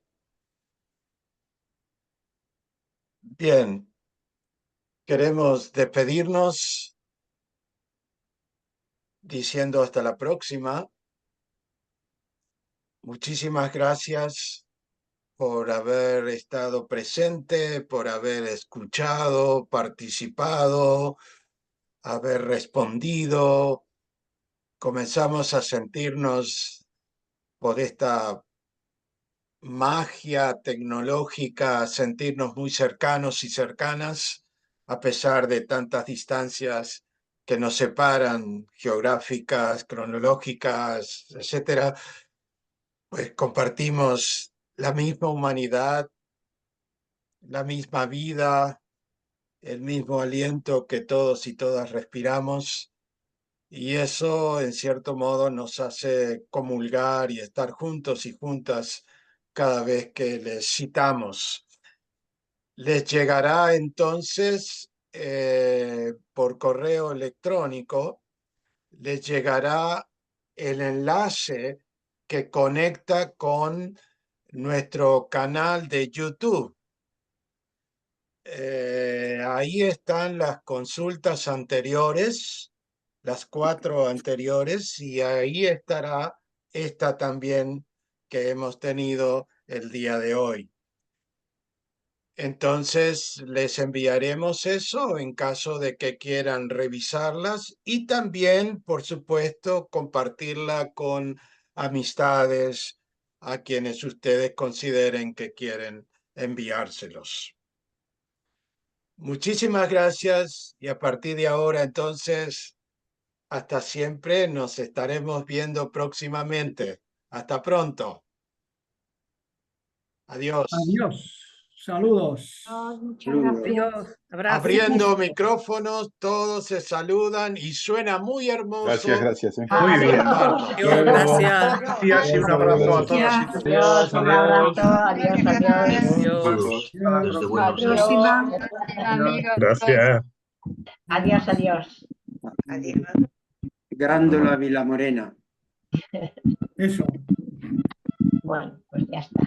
Bien, queremos despedirnos diciendo hasta la próxima. Muchísimas gracias por haber estado presente, por haber escuchado, participado, haber respondido. Comenzamos a sentirnos por esta magia tecnológica, sentirnos muy cercanos y cercanas, a pesar de tantas distancias que nos separan, geográficas, cronológicas, etcétera. Pues compartimos la misma humanidad, la misma vida, el mismo aliento que todos y todas respiramos, y eso en cierto modo nos hace comulgar y estar juntos y juntas cada vez que les citamos. Les llegará entonces por correo electrónico, les llegará el enlace que conecta con nuestro canal de YouTube. Ahí están las consultas anteriores, las 4 anteriores, y ahí estará esta también que hemos tenido el día de hoy. Entonces les enviaremos eso en caso de que quieran revisarlas y también, por supuesto, compartirla con amistades a quienes ustedes consideren que quieren enviárselos. Muchísimas gracias y a partir de ahora entonces, hasta siempre, nos estaremos viendo próximamente. Hasta pronto. Adiós. Adiós. Saludos. Muchas Saludos. gracias. Adiós, abrazos. Abriendo micrófonos, todos se saludan y suena muy hermoso. Gracias, gracias. Muy bien. Adiós. Gracias. Gracias y un abrazo a todas y todos. Adiós, un abrazo. Adiós, adiós. Adiós. Adiós. Gracias. Adiós, adiós. Grándola Vilamorena. Eso. Bueno, pues ya está.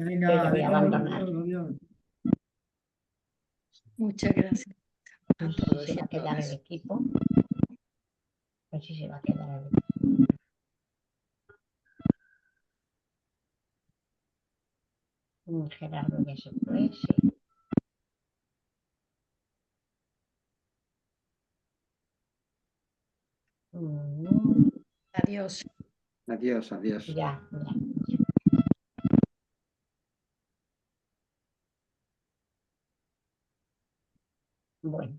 Venga, Yo ya voy a adiós, abandonar. adiós. Muchas gracias. No sé si se va a quedar el equipo. No sé si se va a quedar el equipo. Gerardo ya se fue, sí. Adiós. Adiós, adiós. Ya, ya. Bueno.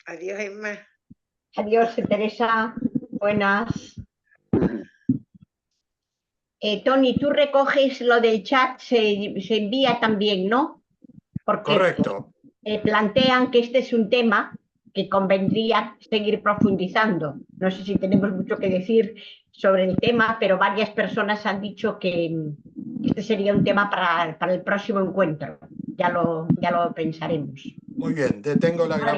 Adiós, Emma. Adiós, Teresa. Buenas. Tony, tú recoges lo del chat, se envía también, ¿no? Porque Correcto. plantean que este es un tema que convendría seguir profundizando. No sé si tenemos mucho que decir sobre el tema, pero varias personas han dicho que este sería un tema para el próximo encuentro. Ya lo pensaremos. Muy bien, detengo la grabación.